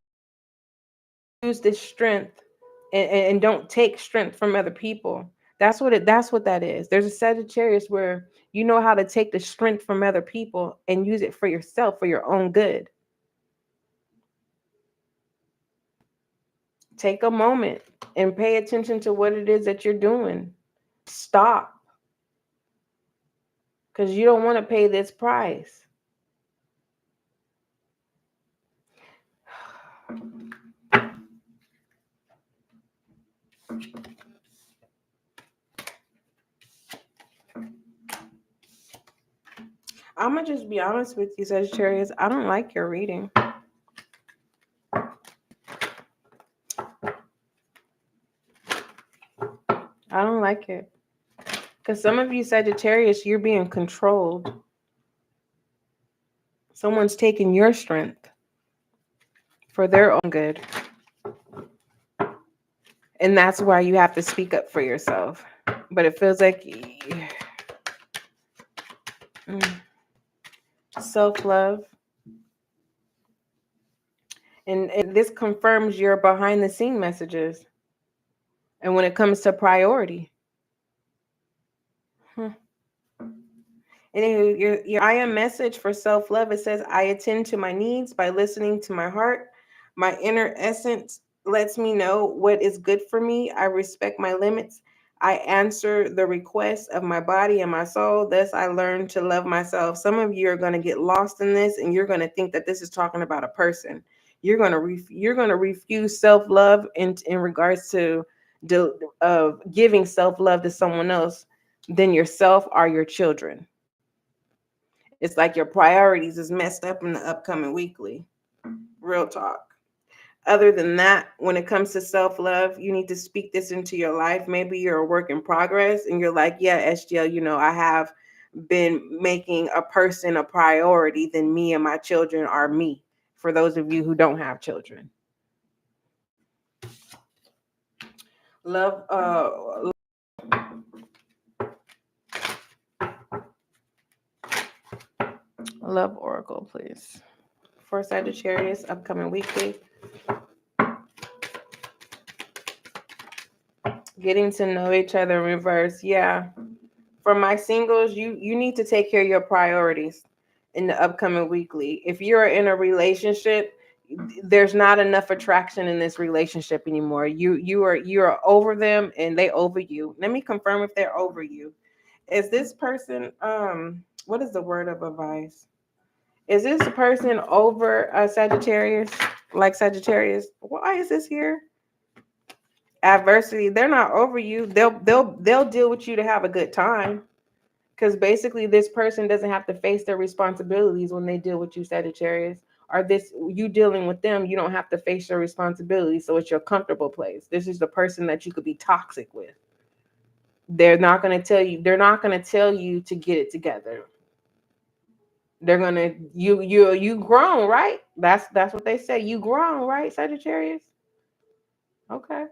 use this strength and don't take strength from other people. That's what that is. There's a Sagittarius where you know how to take the strength from other people and use it for yourself, for your own good. Take a moment and pay attention to what it is that you're doing. Stop. Because you don't want to pay this price. I'm going to just be honest with you, Sagittarius. I don't like your reading. I don't like it. Because some of you Sagittarius, you're being controlled. Someone's taking your strength for their own good. And that's why you have to speak up for yourself. But it feels like self-love. And this confirms your behind the scene messages. And when it comes to priority. And your I am message for self-love, it says, I attend to my needs by listening to my heart. My inner essence lets me know what is good for me. I respect my limits. I answer the requests of my body and my soul. Thus, I learn to love myself. Some of you are going to get lost in this, and you're going to think that this is talking about a person. You're going to refuse self-love in regards to giving self-love to someone else than yourself or your children. It's like your priorities is messed up in the upcoming weekly. Real talk. Other than that, when it comes to self-love, you need to speak this into your life. Maybe you're a work in progress and you're like, yeah, SGL, I have been making a person a priority than me and my children are me. For those of you who don't have children. Love Oracle, please. For Sagittarius, upcoming weekly. Getting to know each other in reverse. Yeah. For my singles, you need to take care of your priorities in the upcoming weekly. If you're in a relationship, there's not enough attraction in this relationship anymore. You're over them and they over you. Let me confirm if they're over you. Is this person what is the word of advice? Is this person over Sagittarius? Like Sagittarius? Why is this here? Adversity. They're not over you. They'll deal with you to have a good time. Because basically this person doesn't have to face their responsibilities when they deal with you, Sagittarius. Or you dealing with them, you don't have to face your responsibilities. So it's your comfortable place. This is the person that you could be toxic with. They're not going to tell you to get it together. They're going to, you grown, right? That's what they say. You grown, right, Sagittarius? Okay.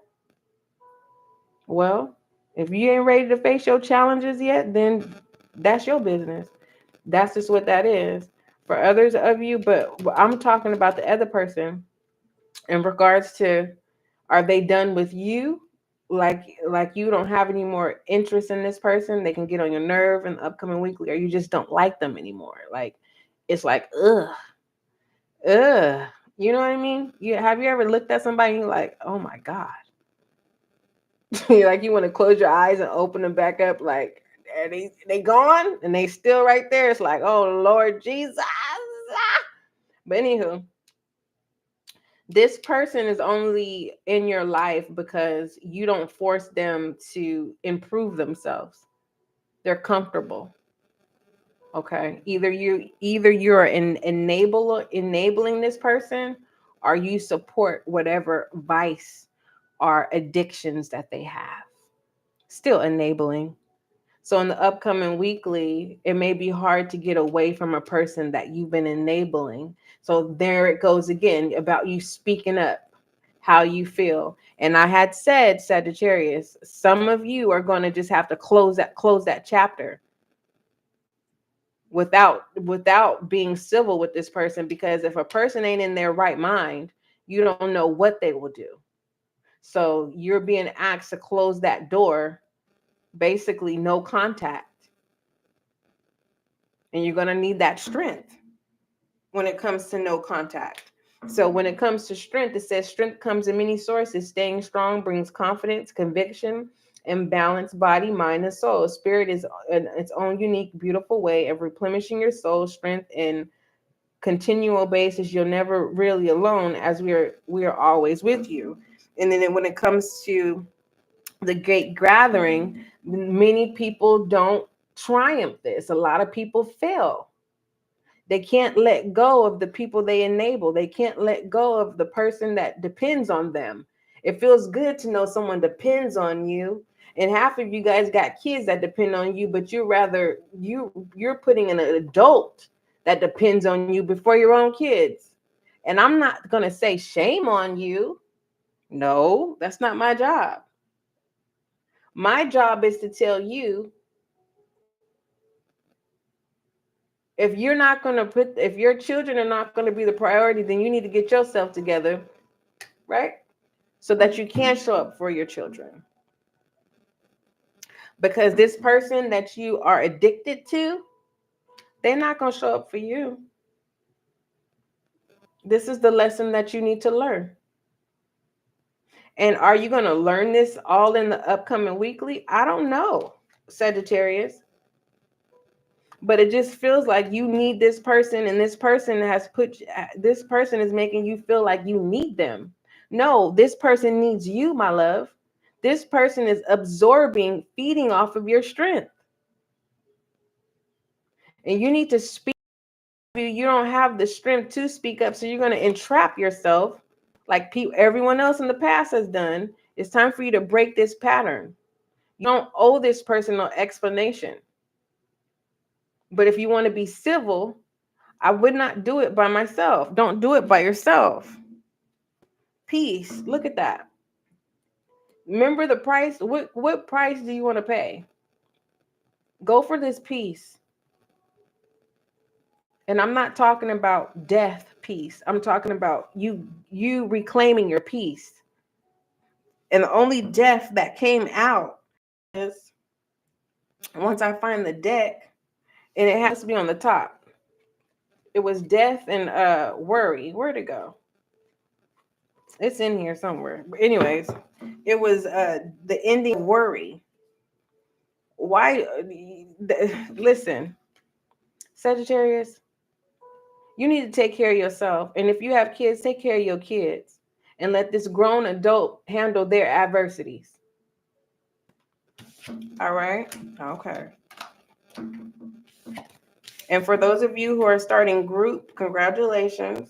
Well, if you ain't ready to face your challenges yet, then that's your business. That's just what that is for others of you. But I'm talking about the other person in regards to, are they done with you? Like you don't have any more interest in this person. They can get on your nerve in the upcoming weekly, or you just don't like them anymore. Like, it's like, ugh. You know what I mean? Have you ever looked at somebody and you're like, oh my God. Like you want to close your eyes and open them back up, like, are they gone and they still right there. It's like, oh Lord Jesus. But anywho, this person is only in your life because you don't force them to improve themselves. They're comfortable. Okay. Either you're enabling this person, or you support whatever vice or addictions that they have. Still enabling. So in the upcoming weekly, it may be hard to get away from a person that you've been enabling. So there it goes again about you speaking up how you feel. And I had said, Sagittarius, some of you are going to just have to close that chapter without being civil with this person, because if a person ain't in their right mind, you don't know what they will do. So you're being asked to close that door. Basically, no contact. And you're going to need that strength when it comes to no contact. So when it comes to strength, it says strength comes in many sources. Staying strong brings confidence, conviction, and balanced body, mind, and soul. Spirit is in its own unique, beautiful way of replenishing your soul strength in continual basis. You're never really alone, as we are always with you. And then when it comes to the great gathering, many people don't triumph this. A lot of people fail. They can't let go of the people they enable. They can't let go of the person that depends on them. It feels good to know someone depends on you. And half of you guys got kids that depend on you, but you're putting in an adult that depends on you before your own kids. And I'm not going to say shame on you. No, that's not my job. My job is to tell you, if you're not going to if your children are not going to be the priority, then you need to get yourself together, right? So that you can show up for your children. Because this person that you are addicted to, they're not going to show up for you. This is the lesson that you need to learn. And are you going to learn this all in the upcoming weekly? I don't know, Sagittarius. But it just feels like you need this person, and this person is making you feel like you need them. No, this person needs you, my love. This person is absorbing, feeding off of your strength. And you need to speak. You don't have the strength to speak up, so you're going to entrap yourself like everyone else in the past has done. It's time for you to break this pattern. You don't owe this person no explanation. But if you want to be civil, I would not do it by myself. Don't do it by yourself. Peace. Look at that. Remember the price. What price do you want to pay? Go for this peace. And I'm not talking about death peace. I'm talking about you reclaiming your peace. And the only death that came out is, once I find the deck, and it has to be on the top. It was death and worry. Where'd it go? It's in here somewhere. But anyways, it was the ending of worry. Why? Listen, Sagittarius, you need to take care of yourself. And if you have kids, take care of your kids. And let this grown adult handle their adversities. All right? Okay. And for those of you who are starting group, congratulations.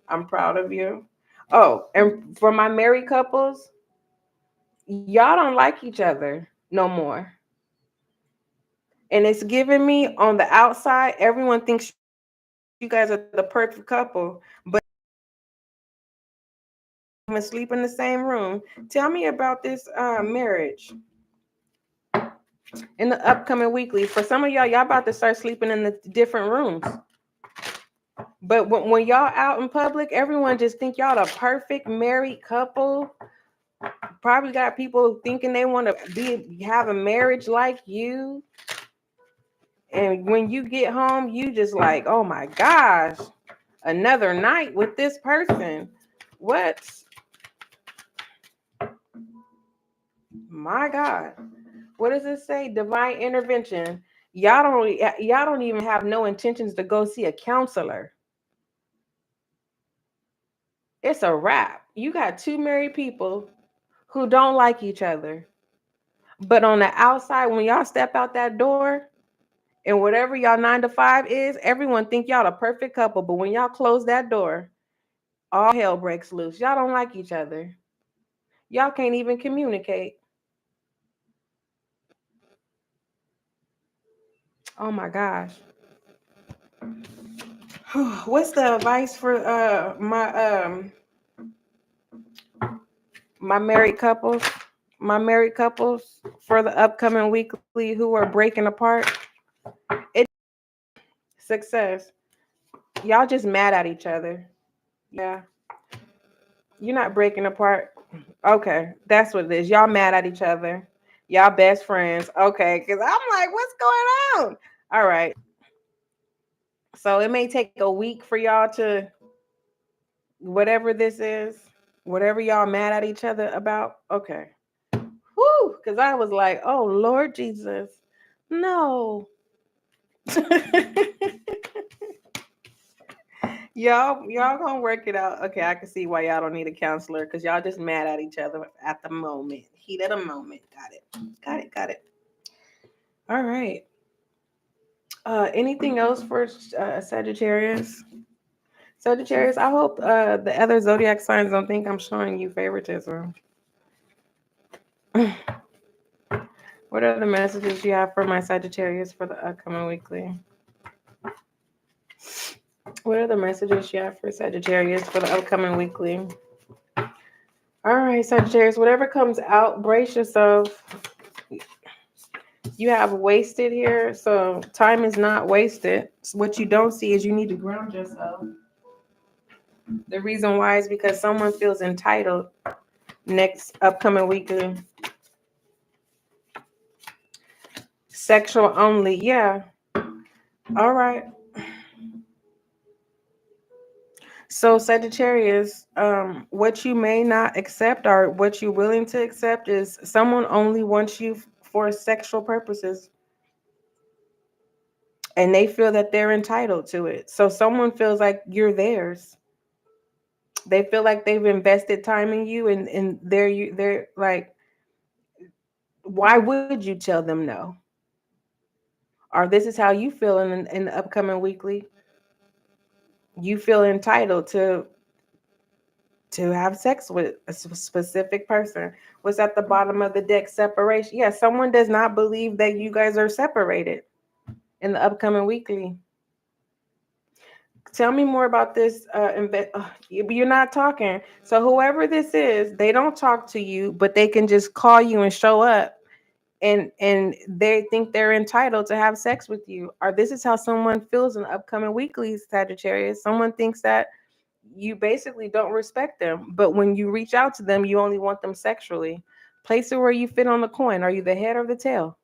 I'm proud of you. Oh, and for my married couples, y'all don't like each other no more. And it's giving me, on the outside, everyone thinks you guys are the perfect couple, but even sleep in the same room. Tell me about this marriage in the upcoming weekly. For some of y'all about to start sleeping in the different rooms. But when y'all out in public, everyone just think y'all the perfect married couple. Probably got people thinking they want to have a marriage like you. And when you get home, you just like, oh my gosh, another night with this person. What? My God. What does it say? Divine intervention. Y'all don't even have no intentions to go see a counselor. It's a wrap. You got two married people who don't like each other. But on the outside, when y'all step out that door, and whatever y'all 9 to 5 is, everyone think y'all the perfect couple. But when y'all close that door, all hell breaks loose. Y'all don't like each other. Y'all can't even communicate. Oh my gosh. What's the advice for my married couples? My married couples for the upcoming weekly who are breaking apart? It's success. Y'all just mad at each other. Yeah. You're not breaking apart. Okay, that's what it is. Y'all mad at each other. Y'all best friends. Okay, because I'm like, what's going on? All right. So it may take a week for y'all to, whatever this is, whatever y'all mad at each other about. Okay. Whoo, because I was like, oh, Lord Jesus. No. y'all gonna work it out. Okay, I can see why y'all don't need a counselor, because y'all just mad at each other at the moment. Heat of the moment. Got it. All right. Anything else for Sagittarius? Sagittarius, I hope the other zodiac signs don't think I'm showing you favoritism. What are the messages you have for my Sagittarius for the upcoming weekly? What are the messages you have for Sagittarius for the upcoming weekly? All right, Sagittarius, whatever comes out, brace yourself. You have wasted here, so time is not wasted. So what you don't see is you need to ground yourself. The reason why is because someone feels entitled next upcoming weekly. Sexual only, yeah. All right. So Sagittarius, what you may not accept or what you're willing to accept is someone only wants you for sexual purposes. And they feel that they're entitled to it. So someone feels like you're theirs. They feel like they've invested time in you and they're like, why would you tell them no? Or this is how you feel in the upcoming weekly. You feel entitled to have sex with a specific person. What's at the bottom of the deck? Separation. Yeah, someone does not believe that you guys are separated in the upcoming weekly. Tell me more about this. You're not talking. So whoever this is, they don't talk to you, but they can just call you and show up, and they think they're entitled to have sex with you. Or this is how someone feels in the upcoming weekly, Sagittarius. Someone thinks that you basically don't respect them, but when you reach out to them, you only want them sexually. Place it where you fit on the coin. Are you the head or the tail?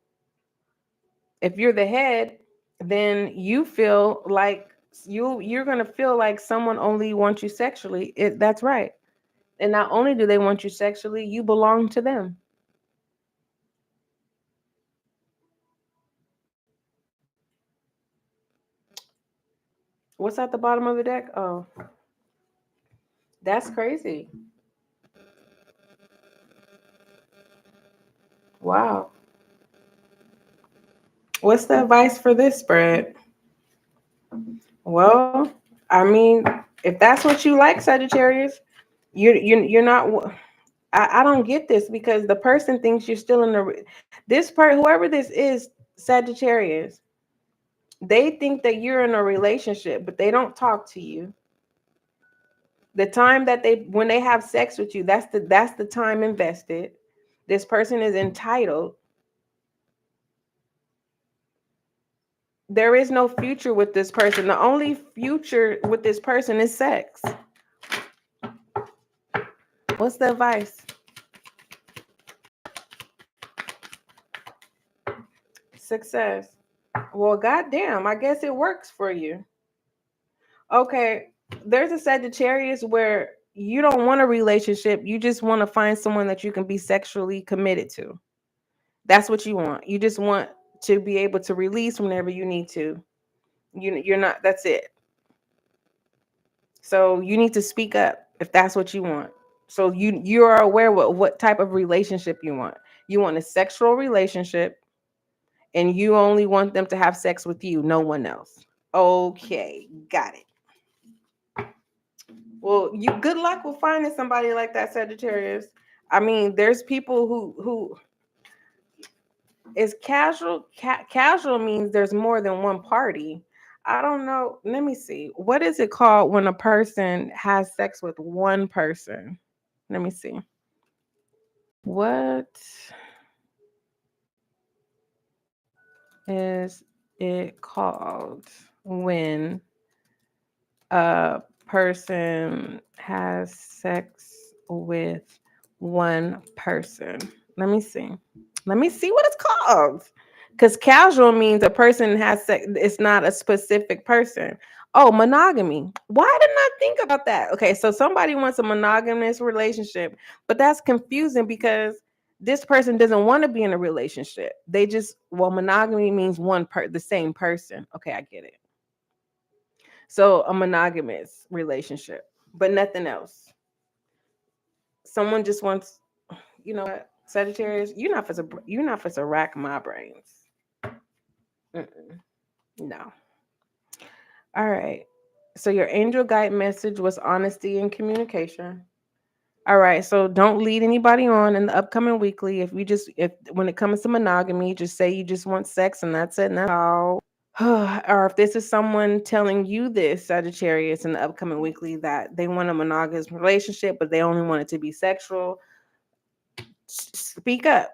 If you're the head, then you feel like you're gonna feel like someone only wants you sexually. That's right. And not only do they want you sexually, you belong to them. What's at the bottom of the deck? Oh, that's crazy. Wow. What's the advice for this spread? Well, I mean, if that's what you like, Sagittarius, you're not. I don't get this because the person thinks you're still in the this part. Whoever this is, Sagittarius, they think that you're in a relationship, but they don't talk to you. The time that they when they have sex with you, that's the time invested. This person is entitled. There is no future with this person. The only future with this person is sex. What's the advice? Success. Well, goddamn, I guess it works for you. Okay, there's a Sagittarius where you don't want a relationship. You just want to find someone that you can be sexually committed to. That's what you want. You just want to be able to release whenever you need to. You're not. That's it. So you need to speak up if that's what you want. So you are aware what type of relationship you want. You want a sexual relationship, and you only want them to have sex with you, no one else. Okay, got it. Well, you good luck with finding somebody like that, Sagittarius. I mean, there's people who is casual. Casual means there's more than one party. I don't know. Let me see. What is it called when a person has sex with one person? Let me see. What is it called when a person has sex with one person? Let me see. Let me see what it's called. Because casual means a person has sex, it's not a specific person. Oh, monogamy. Why didn't I think about that? Okay, so somebody wants a monogamous relationship, but that's confusing because this person doesn't want to be in a relationship. They just, well, monogamy means the same person. Okay, I get it. So a monogamous relationship, but nothing else. Someone just wants, you know what, Sagittarius, you're not for to rack my brains. Mm-mm, no. All right. So your angel guide message was honesty and communication. All right. So don't lead anybody on in the upcoming weekly. If when it comes to monogamy, just say you just want sex and that's it. And that's all. or if this is someone telling you this, Sagittarius, in the upcoming weekly, that they want a monogamous relationship, but they only want it to be sexual, speak up.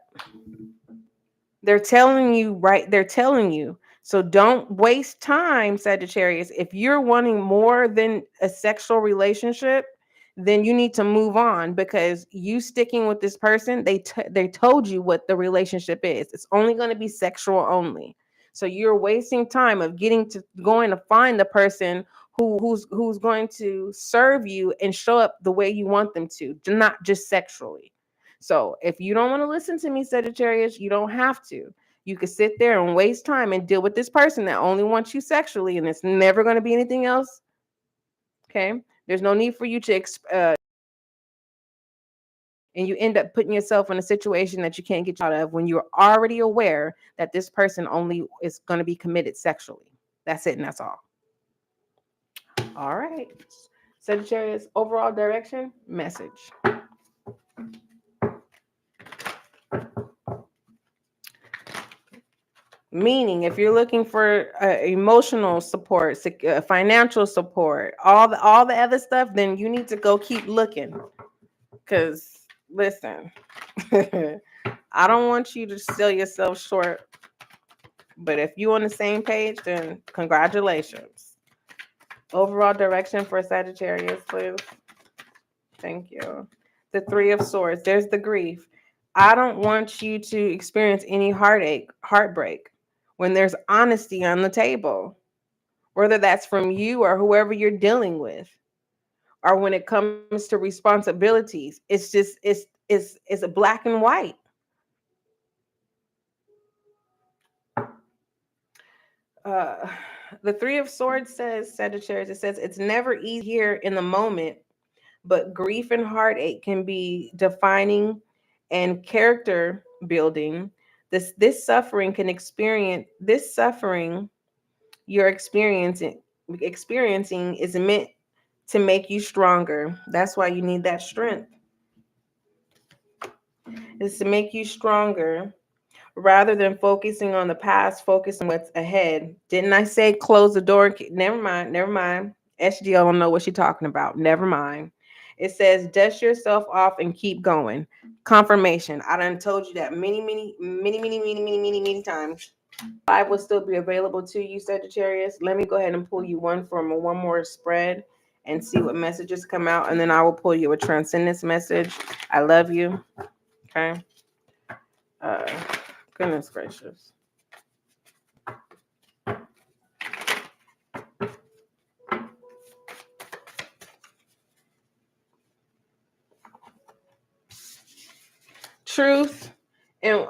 They're telling you, right? They're telling you. So don't waste time, Sagittarius. If you're wanting more than a sexual relationship, then you need to move on, because you sticking with this person, they told you what the relationship is. It's only going to be sexual only. So you're wasting time of going to find the person who's going to serve you and show up the way you want them to, not just sexually. So if you don't want to listen to me, Sagittarius, you don't have to. You could sit there and waste time and deal with this person that only wants you sexually, and it's never going to be anything else. Okay? There's no need for you to and you end up putting yourself in a situation that you can't get out of when you're already aware that this person only is going to be committed sexually. That's it, and that's all. All right. Sagittarius, overall direction, message. Meaning, if you're looking for emotional support, financial support, all the other stuff, then you need to go keep looking. Because listen, I don't want you to sell yourself short. But if you're on the same page, then congratulations. Overall direction for Sagittarius, please. Thank you. The Three of Swords. There's the grief. I don't want you to experience any heartbreak when there's honesty on the table, whether that's from you or whoever you're dealing with, or when it comes to responsibilities. It's just it's a black and white. The Three of Swords says, Sagittarius, it says it's never easy here in the moment, but grief and heartache can be defining and character building. This suffering you're experiencing is meant to make you stronger. That's why you need that strength. It's to make you stronger. Rather than focusing on the past, focus on what's ahead. Didn't I say close the door? Never mind. SGL don't know what she's talking about. Never mind. It says dust yourself off and keep going. Confirmation. I done told you that many times. 5 will still be available to you, Sagittarius. Let me go ahead and pull you one more spread and see what messages come out, and then I will pull you a transcendence message. I love you. Okay. Goodness gracious. Truth and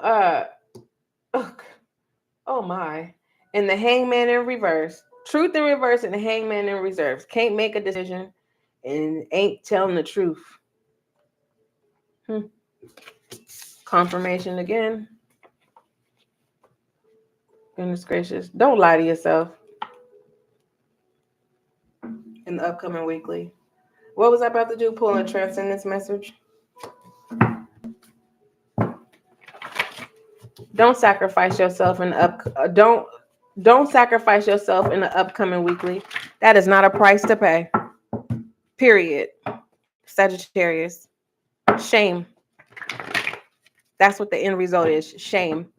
oh my, and the Hangman in reverse. Truth in reverse and the Hangman in reverse. Can't make a decision and ain't telling the truth. Confirmation again. Goodness gracious. Don't lie to yourself in the upcoming weekly. What was I about to do? Pull a transcendence message. Don't sacrifice yourself in the don't sacrifice yourself in the upcoming weekly. That is not a price to pay. Period. Sagittarius. Shame. That's what the end result is. Shame.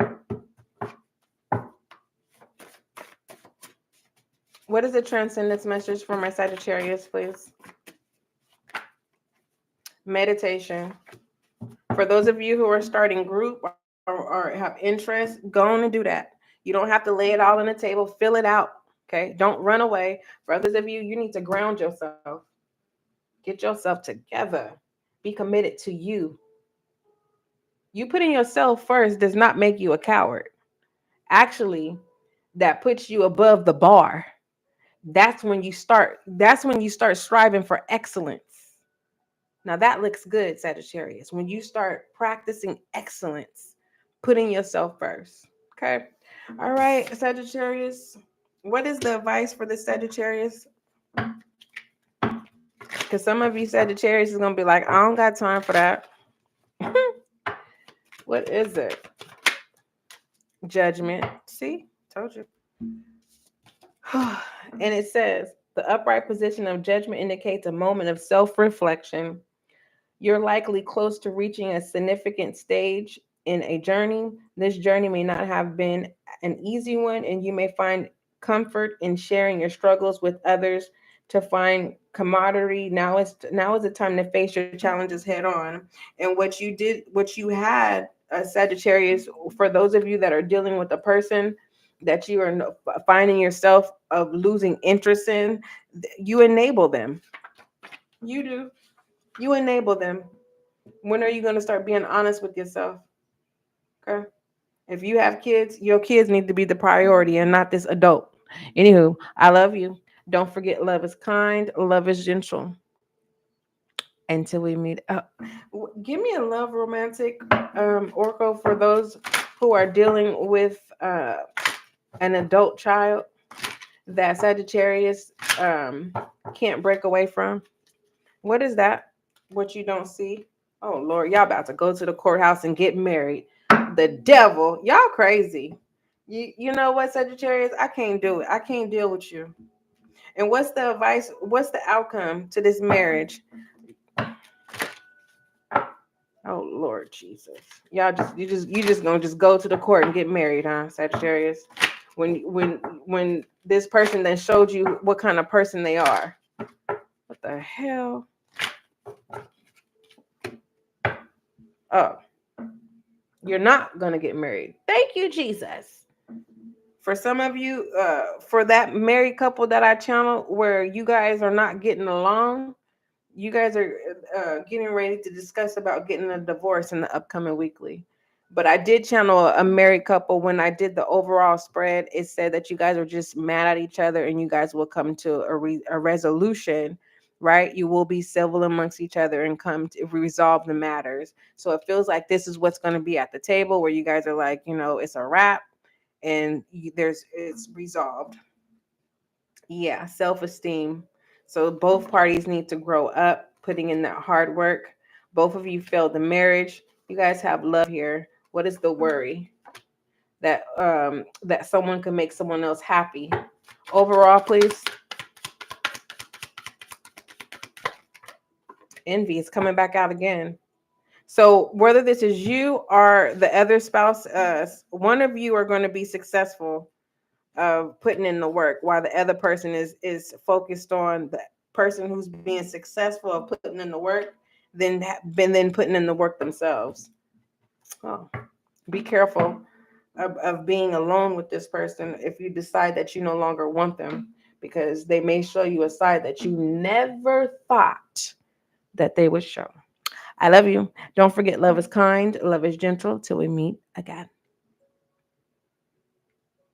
What is the transcendence message for my Sagittarius, please? Meditation. For those of you who are starting group or have interest, go on and do that. You don't have to lay it all on the table. Fill it out. Okay. Don't run away. For others of you, you need to ground yourself. Get yourself together. Be committed to you. You putting yourself first does not make you a coward. Actually, that puts you above the bar. That's when you start striving for excellence. Now that looks good, Sagittarius. When you start practicing excellence, putting yourself first. Okay. All right, Sagittarius. What is the advice for the Sagittarius? Because some of you Sagittarius is going to be like, I don't got time for that. What is it? Judgment. See? Told you. And it says, the upright position of judgment indicates a moment of self-reflection. You're likely close to reaching a significant stage in a journey. This journey may not have been an easy one, and you may find comfort in sharing your struggles with others to find camaraderie. Now is the time to face your challenges head on. And what you had, Sagittarius, for those of you that are dealing with a person that you are finding yourself of losing interest in, you enable them. You do. You enable them. When are you going to start being honest with yourself? Okay. If you have kids, your kids need to be the priority and not this adult. Anywho, I love you. Don't forget, love is kind, love is gentle. Until we meet up. Give me a love romantic oracle for those who are dealing with an adult child that Sagittarius can't break away from. What is that? What you don't see? Oh Lord, y'all about to go to the courthouse and get married. The devil, y'all crazy. You know what, Sagittarius? I can't do it. I can't deal with you. And what's the advice? What's the outcome to this marriage? Oh Lord Jesus. Y'all just gonna just go to the court and get married, huh, Sagittarius? When this person then showed you what kind of person they are. What the hell? Oh, you're not gonna get married. Thank you, Jesus. For some of you, for that married couple that I channel where you guys are not getting along, you guys are getting ready to discuss about getting a divorce in the upcoming weekly. But I did channel a married couple when I did the overall spread. It said that you guys are just mad at each other and you guys will come to a resolution, right? You will be civil amongst each other and come to resolve the matters. So it feels like this is what's going to be at the table where you guys are like, it's a wrap and it's resolved. Yeah, self-esteem. So both parties need to grow up, putting in that hard work. Both of you failed the marriage. You guys have love here. What is the worry? That someone can make someone else happy. Overall, please. Envy is coming back out again. So whether this is you or the other spouse, one of you are going to be successful of putting in the work, while the other person is focused on the person who's being successful of putting in the work, then putting in the work themselves. Oh, be careful of being alone with this person if you decide that you no longer want them, because they may show you a side that you never thought that they would show. I love you. Don't forget, love is kind, love is gentle. Till we meet again.